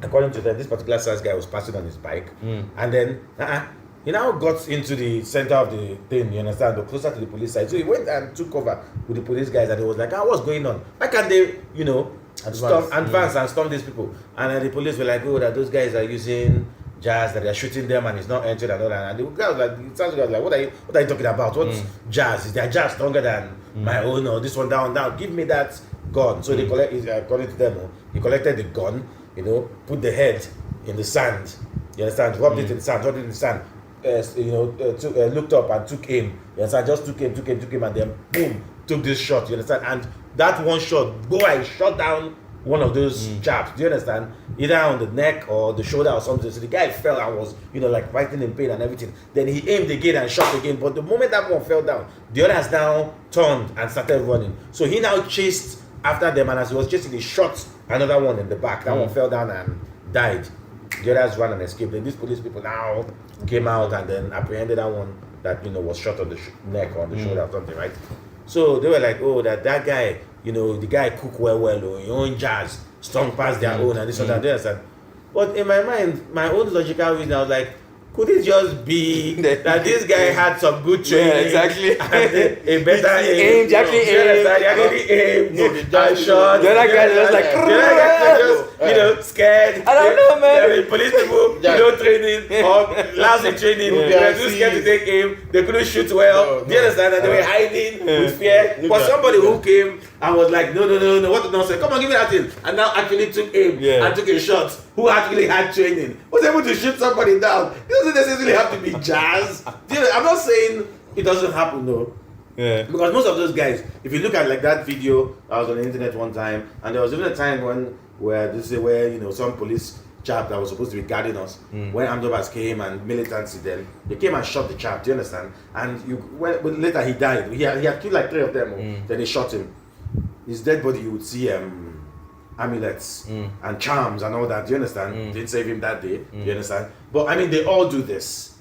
D: According to them, this particular SARS guy was passing on his bike, and then he now got into the center of the thing, you understand, or closer to the police side. So he went and took cover with the police guys, and he was like, what's going on? Why can't they, advance and storm these people? And the police were like, that those guys are using jazz, that they're shooting them and it's not entering and all that. And the guy was like, it sounds like, what are you talking about? What's jazz? Is their jazz stronger than my own, or this one down? Give me that gun. So they according to them, he collected the gun, put the head in the sand, you understand, rubbed it in the sand, looked up and took aim, you understand, just took aim, and then boom, took this shot, you understand, and that one shot, I shot down one of those chaps, do you understand, either on the neck or the shoulder or something. So the guy fell and was, fighting in pain and everything. Then he aimed again and shot again, but the moment that one fell down, the others now turned and started running. So he now chased after them, and as he was chasing, he shot another one in the back. That one fell down and died. The others ran and escaped. Then these police people now came out and then apprehended that one that was shot on the neck or on the shoulder or something, right? So they were like, that guy, the guy cook well, or your own jazz, strong past their own, and this and that. They understand? But in my mind, my own logical reason, I was like, could it just be that this guy had some good training?
A: Yeah, exactly.
D: And a better aim.
A: He actually aimed.
D: I shot.
A: The other guy was like,
D: just, scared.
A: I don't know, man.
D: Police people, training or lousy training. They were too scared to take aim. They couldn't shoot well. Do you understand? And they were hiding with fear. But somebody who came and was like, no, what nonsense? Come on, give me that thing. And now actually took aim and took a shot. Who actually had training, was able to shoot somebody down. It doesn't necessarily have to be jazz. I'm not saying it doesn't happen, though.
A: Yeah.
D: Because most of those guys, if you look at like that video, I was on the internet one time, and there was even a time where some police chap that was supposed to be guarding us, when armed robbers came and militancy, then they came and shot the chap. Do you understand? And later he died. He had killed like 3 of them. Then they shot him. His dead body, you would see amulets and charms and all that. Do you understand? Didn't save him that day. Do you understand? But I mean, they all do this.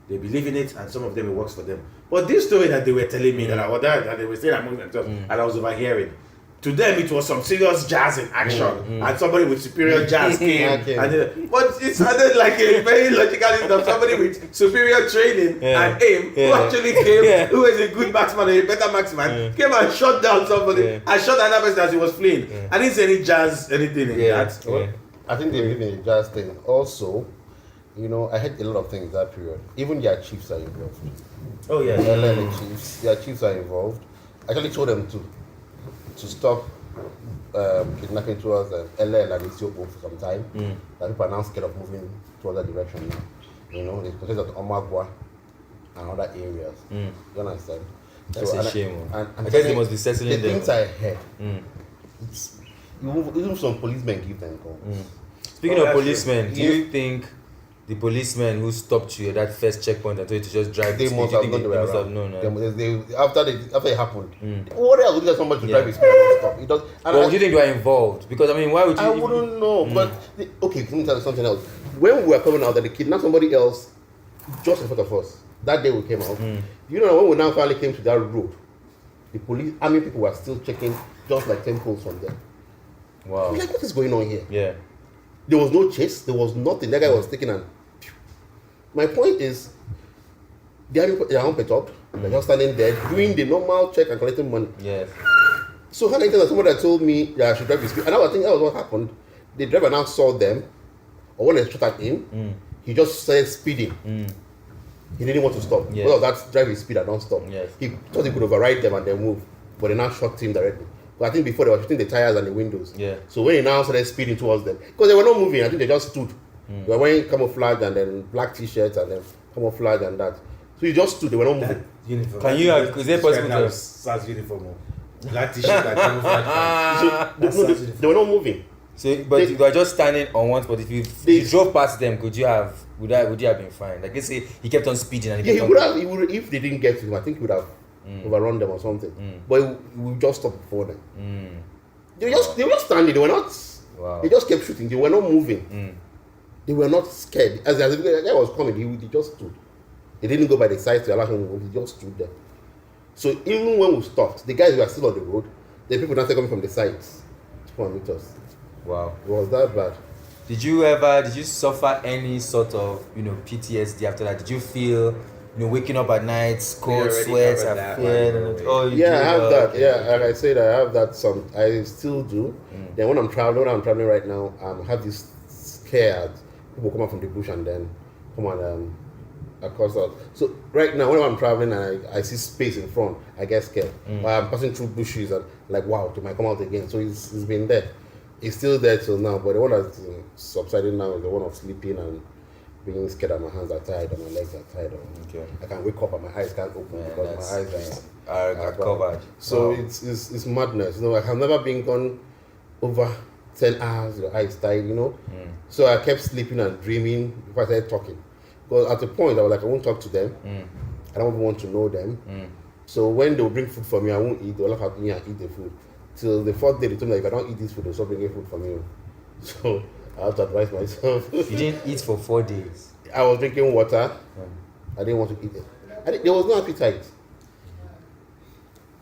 D: They believe in it, and some of them it works for them. But this story that they were telling me that they were saying among themselves, and I was overhearing, to them it was some serious jazz in action, and somebody with superior jazz came. But it sounded like a very logical thing of somebody with superior training and aim, who actually came, who was a good marksman, a better marksman, came and shot down somebody and shot another person as he was fleeing. I didn't see any jazz, anything in that.
C: Well, I think they believe in the jazz thing. Also, I heard a lot of things that period. Even their chiefs are involved.
D: Oh yeah.
C: Their chiefs are involved. I actually told them to stop kidnapping towards LA and Ethiopia for some time. That people are now scared of moving towards that direction now. It's because of Omagua and other areas. You understand?
A: That's a shame.
C: And
A: I guess they must be settling
C: the
A: them.
C: things I heard. Even some policemen give them guns.
A: Speaking of policemen, do you think the policemen who stopped you at that first checkpoint and told you to just drive
C: They
A: the
C: must
A: speed,
C: have gone the way
A: must have
C: around.
A: known.
C: After it happened, what else would you get somebody to drive his speed and not stop? It does. And
A: Well, would you think they were involved? Because I mean, why would you?
C: I wouldn't know. But okay, let me tell you something else. When we were coming out, that they kidnapped somebody else just in front of us. That day we came out. You know, when we now finally came to that road, the police, army people were still checking just like 10 poles from there.
A: Wow.
C: We're like, what is going on here?
A: Yeah.
C: There was no chase. There was nothing. That guy was taken and. My point is, they are unperturbed. They're just standing there doing the normal check and collecting money.
A: Yes.
C: So how can I tell that somebody that told me that I should drive the speed? And I think that was what happened. The driver now saw them, or when they shot at him, he just started speeding. He didn't want to stop.
A: Yeah.
C: Because that's driving speed and don't stop.
A: Yes.
C: He thought he could override them and then move, but they now shot him directly. But I think before they were shooting the tires and the windows.
A: Yeah.
C: So when he now started speeding towards them, because they were not moving, I think they just stood. They were wearing camouflage and then black t-shirts and then camouflage and that. So he just stood. They were not moving.
D: Uniform.
A: Can you? Is it possible to?
D: SARS uniform. Black t-shirt and camouflage pants.
C: So they were not moving.
A: So, but you were just standing on one spot. If you drove past them, would you have been fine? Like, let's say he kept on speeding and
C: Yeah, he would have. He would, if they didn't get to him, I think he would have overrun them or something. But he would just stop before them. They were just standing. They were not.
A: Wow.
C: They just kept shooting. They were not moving. They were not scared. As the guy was coming, he just stood. He didn't go by the side to allow him to move. He just stood there. So even when we stopped, the guys were still on the road. The people started coming from the sides to come and meet us.
A: Wow.
C: It was that bad.
A: Did you suffer any sort of, PTSD after that? Did you feel, waking up at night, cold
D: already
A: sweats,
D: covered that,
A: oh, you
C: Yeah,
A: did?
C: I have
A: Oh,
C: that.
A: okay,
C: Yeah,
A: okay.
C: like I said, I have that. I still do. Then when I'm traveling right now, I have this scared. People come out from the bush and then come and across out. So right now, when I'm traveling and I see space in front, I get scared. Or I'm passing through bushes and like, wow, they might come out again. So it's been there. It's still there till now. But the one that's subsiding now is the one of sleeping and being scared that my hands are tied and my legs are tied.
A: Okay.
C: I can wake up and my eyes can't open because my eyes
A: are covered.
C: So
A: Wow.
C: it's madness. I have never been gone over 10 hours, your eyes tied, So I kept sleeping and dreaming before I started talking. Because at the point, I was like, I won't talk to them. I don't even want to know them. So when they'll bring food for me, I won't eat. They'll laugh at me and eat the food. Till the fourth day, they told me that if I don't eat this food, they'll stop bringing food for me. So I have to advise myself.
A: You didn't eat for 4 days.
C: I was drinking water. I didn't want to eat it. There was no appetite.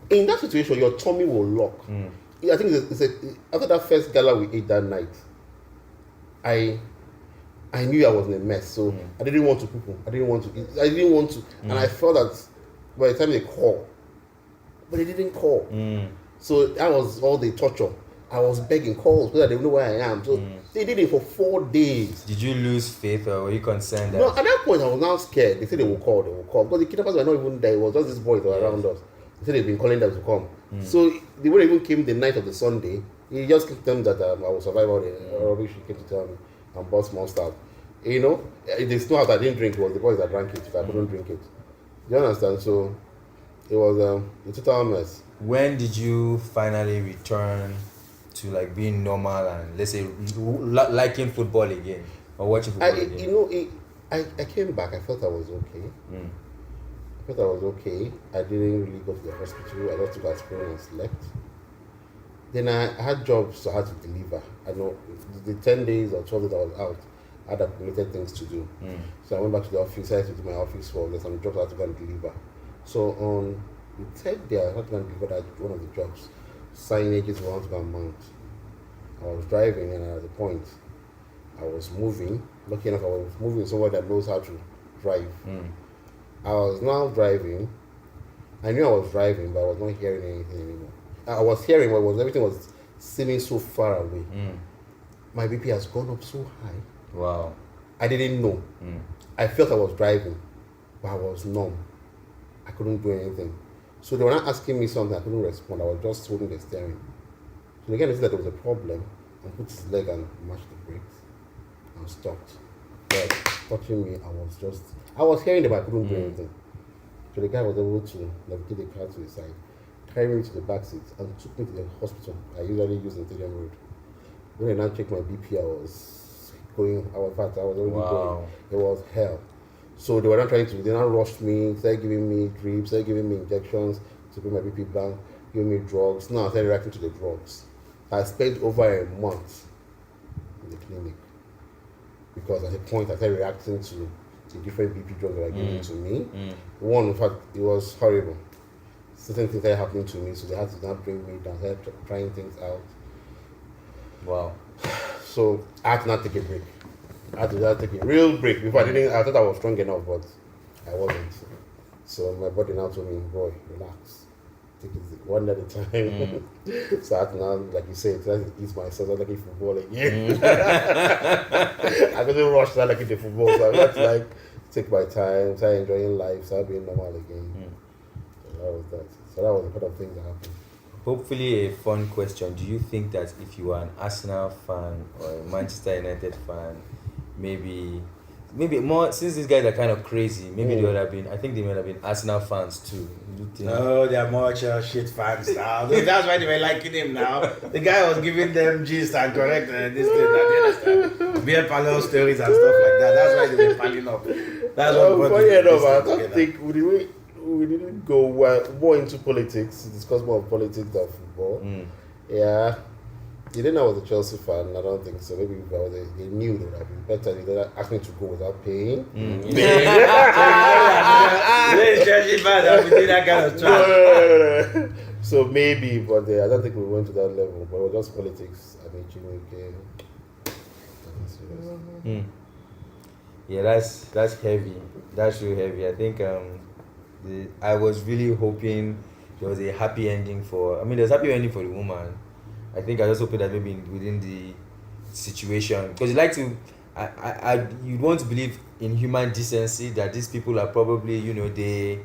C: In that situation, your tummy will lock. I think after that first gala we ate that night, I knew I was in a mess. So I didn't want to poo. I didn't want to eat. I didn't want to. And I felt that by the time they called, but they didn't call. So that was all the torture. I was begging calls so that they know where I am. So they did it for 4 days.
A: Did you lose faith or were you concerned that?
C: No, at that point I was now scared. They said they will call. Because the kidnappers were not even there. It was just these boys that were around us. They said they've been calling them to come. So they wouldn't even came the night of the Sunday. He just kept them that I will survive all the rubbish he came to tell me and bought small stuff. They know how I didn't drink. It was the boys that drank it. If I couldn't drink it. Do you understand? So it was a total mess.
A: When did you finally return to like being normal and let's say liking football again or watching football again?
C: I came back. I felt I was okay. I felt I was okay. I didn't really go to the hospital. I just took aspirin and slept. Then I had jobs, so I had to deliver. I know the 10 days or 12 days I was out, I had accumulated things to do. So I went back to the office. I had to do my office work. There's some jobs I had to go and deliver. So on the third day, I had to go and deliver one of the jobs. Signages we want to go and mount. I was driving and at the point, I was moving. Lucky enough, I was moving somewhere that knows how to drive. I was now driving. I knew I was driving, but I was not hearing anything anymore. I was hearing, but everything was seeming so far away. My BP has gone up so high.
A: Wow.
C: I didn't know. I felt I was driving, but I was numb. I couldn't do anything. So they were not asking me something, I couldn't respond. I was just holding the steering. So again, they said that there was a problem and put his leg and mashed the brakes and stopped. But touching me, I was hearing them, but I couldn't do anything. So the guy was able to navigate the car to the side, carry me to the back seat, and took me to the hospital I usually use in Stadium Road. When I now checked my BP, I was going. I was already
A: Wow.
C: going. It was hell. So they were not trying to. They now rushed me. Started giving me drips. Started giving me injections to bring my BP down. Giving me drugs. Now I started reacting to the drugs. I spent over a month in the clinic because at a point I started reacting to the different BP drugs that were given to me. One, in fact, it was horrible. Certain things started happening to me, so they had to now bring me down. Started trying things out.
A: Wow.
C: So I had to not take a break. I had to take a real break before I thought I was strong enough, but I wasn't. So my body now told me, boy, relax. Take it one at a time. So I had to now, like you said, try to ease myself, not like in football again. I couldn't rush that like in the football, so I had to like take my time, start enjoying life, start being normal again. So that was that. So that was the kind of things that happened.
A: Hopefully, a fun question. Do you think that if you are an Arsenal fan or a Manchester United fan, maybe more, since these guys are kind of crazy, maybe they would have been, I think they would have been Arsenal fans too. Do you think?
D: No, they are more shit fans now. That's why they were liking him now. The guy was giving them gist and correct this thing. You understand? Beer parlor stories and stuff like that. That's why they were piling up. That's what brought
C: funny enough, I
D: together.
C: don't think we didn't go more into politics, discuss more of politics than football. Yeah. You didn't know I was a Chelsea fan, I don't think so. Maybe if I was they knew they would have been better. They didn't ask me to go without paying.
D: Chelsea fans have been doing that kind of trash.
C: No. So maybe, but I don't think we went to that level. But it was just politics. I mean, Jimmy came.
A: Yeah, that's heavy. That's real heavy. I think I was really hoping there was a happy ending for. I mean, there's a happy ending for the woman. I think I just hope that maybe within the situation, because you like to, you'd want to believe in human decency that these people are probably,
D: They're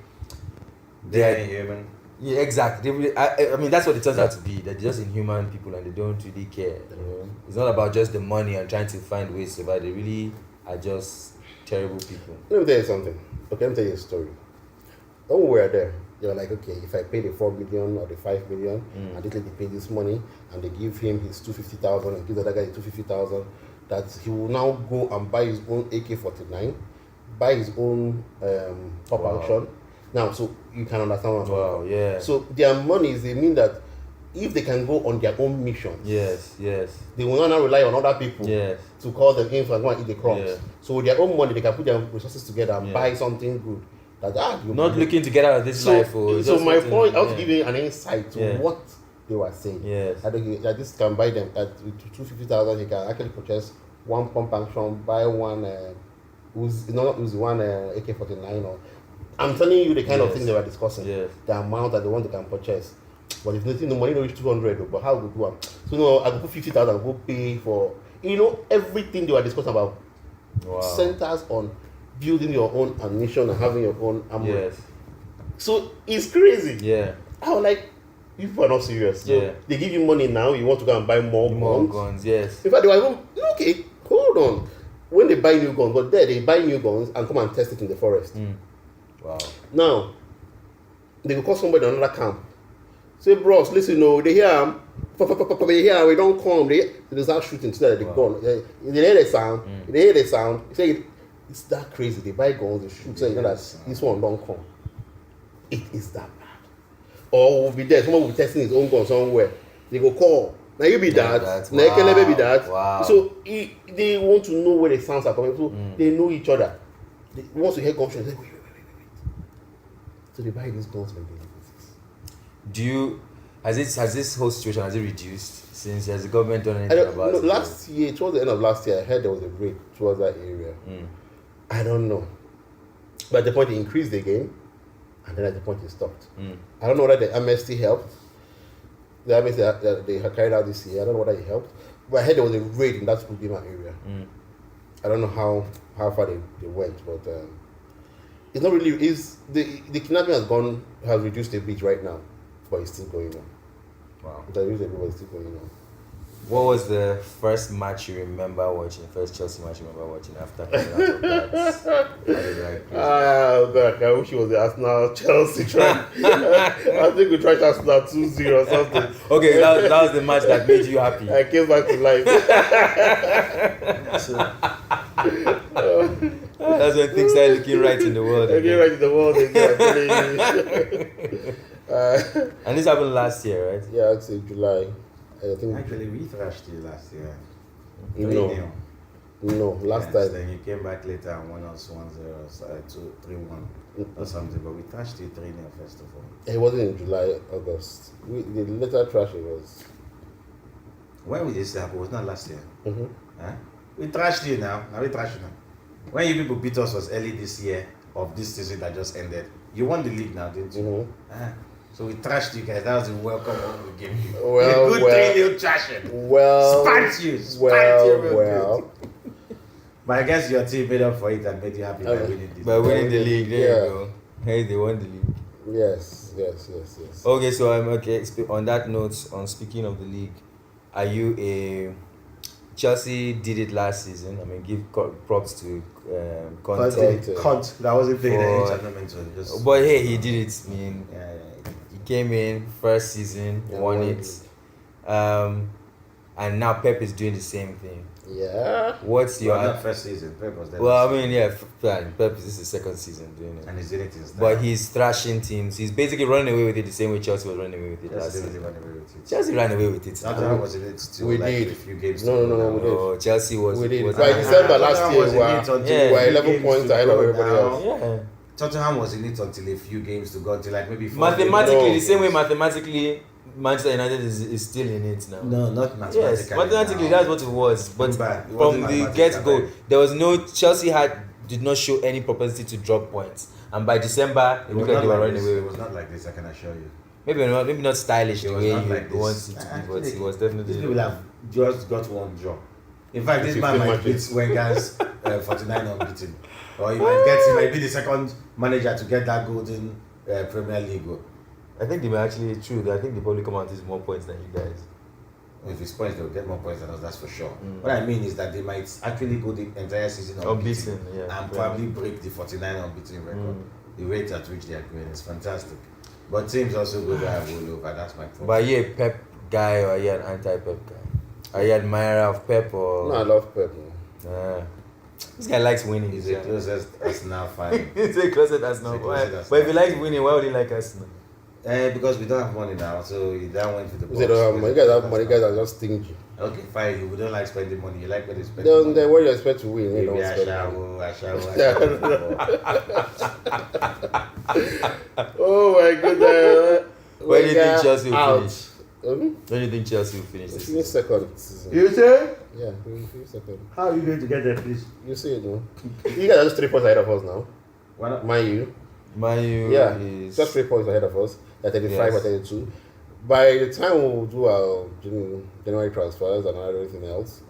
D: inhuman.
A: Yeah, exactly. I mean, that's what it turns out to be. That they're just inhuman people and they don't really care. It's not about just the money and trying to find ways to survive. They really are just terrible people.
C: Let me tell you something. Okay, let me tell you a story. When we were there, they were like, okay, if I pay the 4 million or the 5 million, and this lady pay this money, and they give him his 250,000 and give the other guy the 250,000, that he will now go and buy his own AK-49, buy his own pop action. Now, so you can understand what I'm talking about.
A: Yeah.
C: So their monies, they mean that if they can go on their own missions,
A: Yes.
C: they will not rely on other people to call them in and go and eat the crumbs.
A: Yeah.
C: So with their own money, they can put their resources together and buy something good.
A: Not looking to get out of this life.
C: So my point, I want to give you an insight to what they were saying.
A: Yes.
C: That this can buy them at 250,000. He can actually purchase one pump action, buy one one AK-49. Or I'm telling you the kind of thing they were discussing.
A: Yes.
C: The amount that they want they can purchase. But if nothing, the money don't reach 200. But how we do it? So I go put 50,000. Go pay for everything they were discussing about.
A: Wow.
C: Centers on building your own ammunition and having your own ammo.
A: Yes.
C: So it's crazy.
A: Yeah.
C: I was like, people are not serious. So they give you money now, you want to go and buy more
A: guns. Yes.
C: In fact, they were even, okay, hold on. When they buy new guns, but there they buy new guns and come and test it in the forest.
A: Wow.
C: Now, they will call somebody in another camp. Say, bros, listen, they hear, they hear, we don't come. They start shooting so that they gun. They hear the sound. They hear the sound. Say, it's that crazy. They buy guns, they shoot. So you know that this one don't come. It is that bad. Or we'll be there. Someone will be testing his own gun somewhere. They go call. Now you be that. Now you can be that.
A: Wow.
C: So they want to know where the sounds are coming from. So they know each other. They want to hear gunshots. They say, wait. So they buy these guns when they do this.
A: Has this whole situation reduced since has the government done anything about it?
C: Last year, towards the end of last year, I heard there was a break towards that area. I don't know. But at the point it increased again, and then at the point it stopped. I don't know whether the amnesty helped. The amnesty that they had carried out this year, I don't know whether it helped. But I heard there was a raid in that Udima area. I don't know how far they went, but it's not really. The kidnapping has reduced a bit right now, but it's still going on.
A: Wow.
C: It's reduced a bit, but it's still going on.
A: What was the first match you remember watching? First Chelsea match you remember watching after coming out of that?
C: God, I wish it was the Arsenal Chelsea try. I think we tried Arsenal 2-0 or something.
A: Okay, that was the match that made you happy.
C: I came back to life.
A: That's when things started looking right in the world.
C: I came right in the world again.
A: And this happened last year, right?
C: Yeah, I'd say July. I think
D: Actually, we thrashed you last year.
C: no, last
D: Yes,
C: time.
D: then you came back later and won us 1-0, 2-3-1 or something. But we thrashed you 3-0 first of all.
C: It wasn't in July, August. The later trash it was.
D: When we did this happen? It was not last year.
C: Mm-hmm.
D: Huh? We trashed you now. Now we trashed you now. When you people beat us was early this year of this season that just ended. You won the league now, didn't you?
C: Mm-hmm.
D: So we trashed you guys. That was the welcome home we gave you.
C: Well,
D: a good 3-0 trashing.
C: Well,
D: Spanked you real good. But I guess your team made up for it and made you happy by winning this.
A: By winning the league, there
C: Yeah.
A: you go. Hey, they won the league.
C: Yes.
A: Okay, so I'm okay. On that note, on speaking of the league, are you a Chelsea did it last season? I mean, give props to Conte.
D: Cunt. That wasn't playing any
A: For-
D: tournament. So just,
A: But hey, he did it. I mean,
D: yeah.
A: he came in first season,
C: Yeah,
A: won
C: won
A: it, and now Pep is doing the same thing.
C: Yeah.
A: What's your?
D: Well, not first season. Pep was there.
A: Well, I mean, yeah, Pep this is his second season doing it.
D: And he's doing it in style.
A: But he's thrashing teams. He's basically running away with it the same way Chelsea was running away with it last
D: Chelsea
A: season.
D: didn't run away with it.
A: Chelsea ran away with it.
D: Tottenham was in it still.
C: We
D: like
C: did.
D: a few games.
C: No,
D: to go
C: we
D: now.
C: did.
A: Oh, Chelsea was.
C: We did.
A: was
C: By December last
D: Tottenham
C: year,
D: was in it until
A: Yeah.
C: we were
D: a few
C: 11
D: games
C: points
D: to
C: ahead
D: go
C: of everybody
D: now.
C: else.
A: Yeah.
D: Tottenham was in it until a few games to go, until like maybe 4
A: Mathematically,
C: No.
A: the same way mathematically Manchester United is still in it now.
D: No, not mathematically.
A: Yes, mathematically
D: now.
A: that's what it was. But
D: It
A: from
D: wasn't
A: the
D: mathematically
A: get go,
D: right.
A: there was no Chelsea did not show any propensity to drop points. And by December, it
D: It was
A: looked like
D: not
A: they were
D: like
A: running
D: this.
A: away
D: It
A: with
D: was
A: it.
D: not like this, I can assure you.
A: Maybe not stylish
D: It
A: the
D: was
A: way
D: not
A: you
D: like this.
A: want it to be, but it was definitely.
D: These people have just got one job. In fact, this
C: 15
D: man might beat
C: matches.
D: Wenger's 49 unbeaten. Or he might be the second manager to get that golden Premier League goal.
A: I think they may actually true. I think they probably come out with more points than you guys.
D: If it's points, they'll get more points than us, that's for sure. What I mean is that they might actually go the entire season unbeaten,
A: Unbeaten, yeah.
D: and probably break the 49 unbeaten record. The rate at which they are going is fantastic. But teams also go there and roll over, that's my point.
A: But are you a Pep guy or are you an anti-Pep guy? Are you an admirer of Pep or?
C: No, I love Pep.
A: This guy likes winning.
D: He's the closest Arsenal fan.
A: He's the closest Arsenal.
D: He's the closest Arsenal.
A: But if he likes winning, why would he like Arsenal?
D: Because we don't have money now, so he then went to the
C: You say don't have money. You guys have money. You guys are just stingy.
D: Okay, fine. We don't like spending money. You like when they spend
C: Then,
D: money.
C: then what do you expect to win? You
D: Maybe
C: don't
D: I
C: spend
D: shall,
C: money.
D: I shall.
C: Oh my goodness.
A: Where do you think Chelsea will
C: out.
A: finish? Where do you think Chelsea will finish this
C: Finish
A: season?
C: second season.
D: You say?
C: Yeah, we finish second.
D: How are you going to get there, please?
C: You see it, no? You guys are just 3 points ahead of us now.
D: Why not?
C: Mind you.
A: Man U
C: Yeah,
A: is
C: just 3 points ahead of us. They're 35
A: Yes.
C: or 32. By the time we'll do our January transfers and everything else,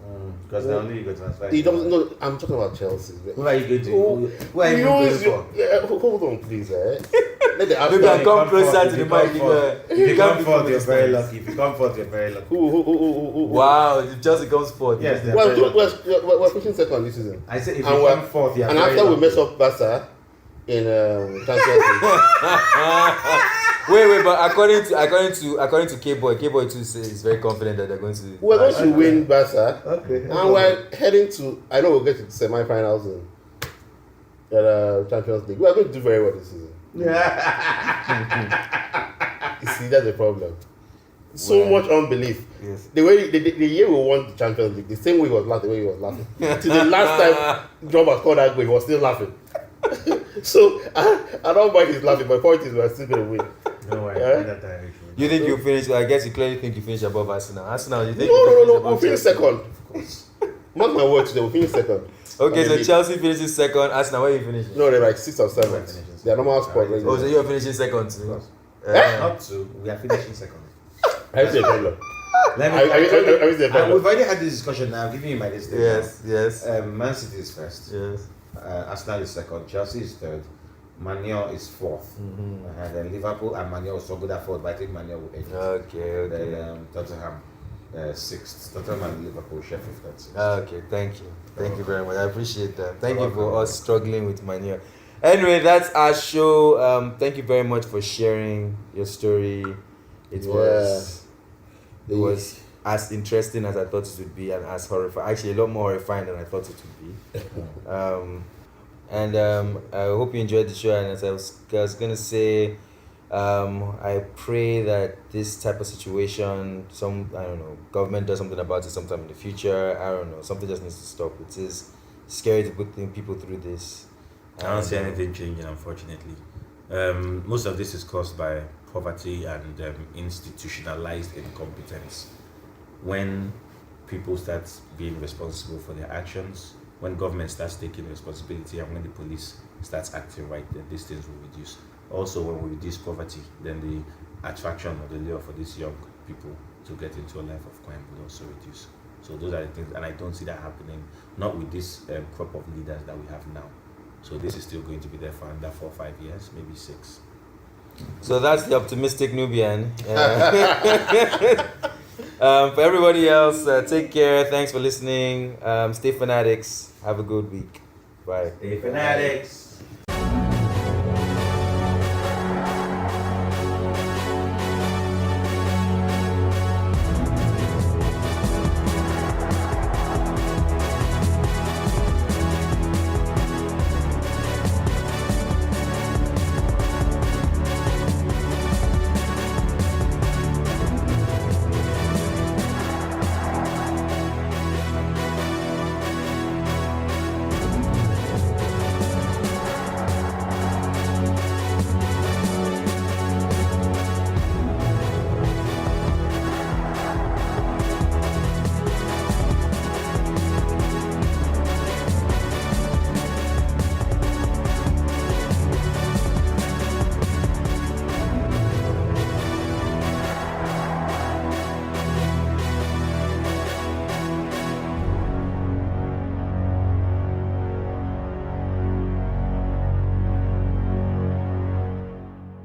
D: Because they only go transfer.
C: he doesn't. No, I'm talking about Chelsea.
D: Who are you going to?
C: Oh,
D: Who are you going for?
C: Hold on, please. Let the
A: Maybe
C: Arsenal.
A: I come closer to the mic.
D: If you come
A: be
D: forth, you're very
A: consistent.
D: lucky. If you come forth, you're very lucky.
C: Who?
A: Wow, if Chelsea comes fourth.
D: Yes, they're
C: Well,
D: very lucky.
C: we're pushing second this season.
D: I said if
C: And
D: you
C: we're-
D: come forth, you're
C: And
D: very
C: after we
D: lucky.
C: mess up Barca in Champions League,
A: Wait, but according to K-Boy too is very confident that they're going to.
C: we're going to win Barca.
D: Okay.
C: And we're heading to. I know we'll get to the semi-finals in Champions League. We're going to do very well this season. You see, that's the problem. So
A: Well,
C: much unbelief.
A: Yes.
C: The way the year we won the Champions League, the same way he was laughing, the way he was laughing. Till the last time Drogba scored that goal, he was still laughing. So I don't mind he's laughing, but the point is we're still gonna win.
D: No way.
C: Yeah?
D: That direction.
A: You think you finish? I guess you clearly think you finish above Arsenal. Arsenal, you think?
C: No. We'll
A: above
C: finish
A: Chelsea?
C: second.
D: Of course.
C: Mark my words, they will finish second.
A: Okay, so
C: Maybe.
A: Chelsea finishes second. Arsenal, where are you finishing?
C: No, they're like 6th or 7th.
D: finishing
C: They're normal spot.
D: second.
A: Oh, so you're finishing second too.
D: course.
A: Uh,
D: Not two. We are finishing second.
C: I see a problem.
D: Let
C: I see a
D: We've
C: problem.
D: already had this discussion now. I'm giving you my list.
A: yes.
D: Man City is first.
A: Yes.
D: Arsenal is second. Chelsea is third. Man U is fourth. And then Liverpool and Man U also good at fourth, but I think Man U will end.
A: Okay.
D: Then Tottenham. 6th. Tottenham and Liverpool, Sheffield, that's 6th.
A: Okay, thank you. Thank you very much. I appreciate that. Thank you for us struggling with Mania. Anyway, that's our show. Thank you very much for sharing your story. It was as interesting as I thought it would be, and as horrifying. Actually, a lot more horrifying than I thought it would be. I hope you enjoyed the show. And as I was gonna say, I pray that this type of situation, government does something about it sometime in the future. I don't know, something just needs to stop. It is scary to put people through this.
D: I don't see anything changing, unfortunately. Most of this is caused by poverty and institutionalized incompetence. When people start being responsible for their actions, when government starts taking responsibility, and when the police starts acting right, then these things will reduce. Also, when we reduce poverty, then the attraction or the lure for these young people to get into a life of crime will also reduce. So those are the things, and I don't see that happening, not with this crop of leaders that we have now. So this is still going to be there for under 4 or 5 years, maybe 6.
A: So that's the optimistic Nubian. For everybody else, take care. Thanks for listening. Stay fanatics. Have a good week. Bye.
D: Stay fanatics.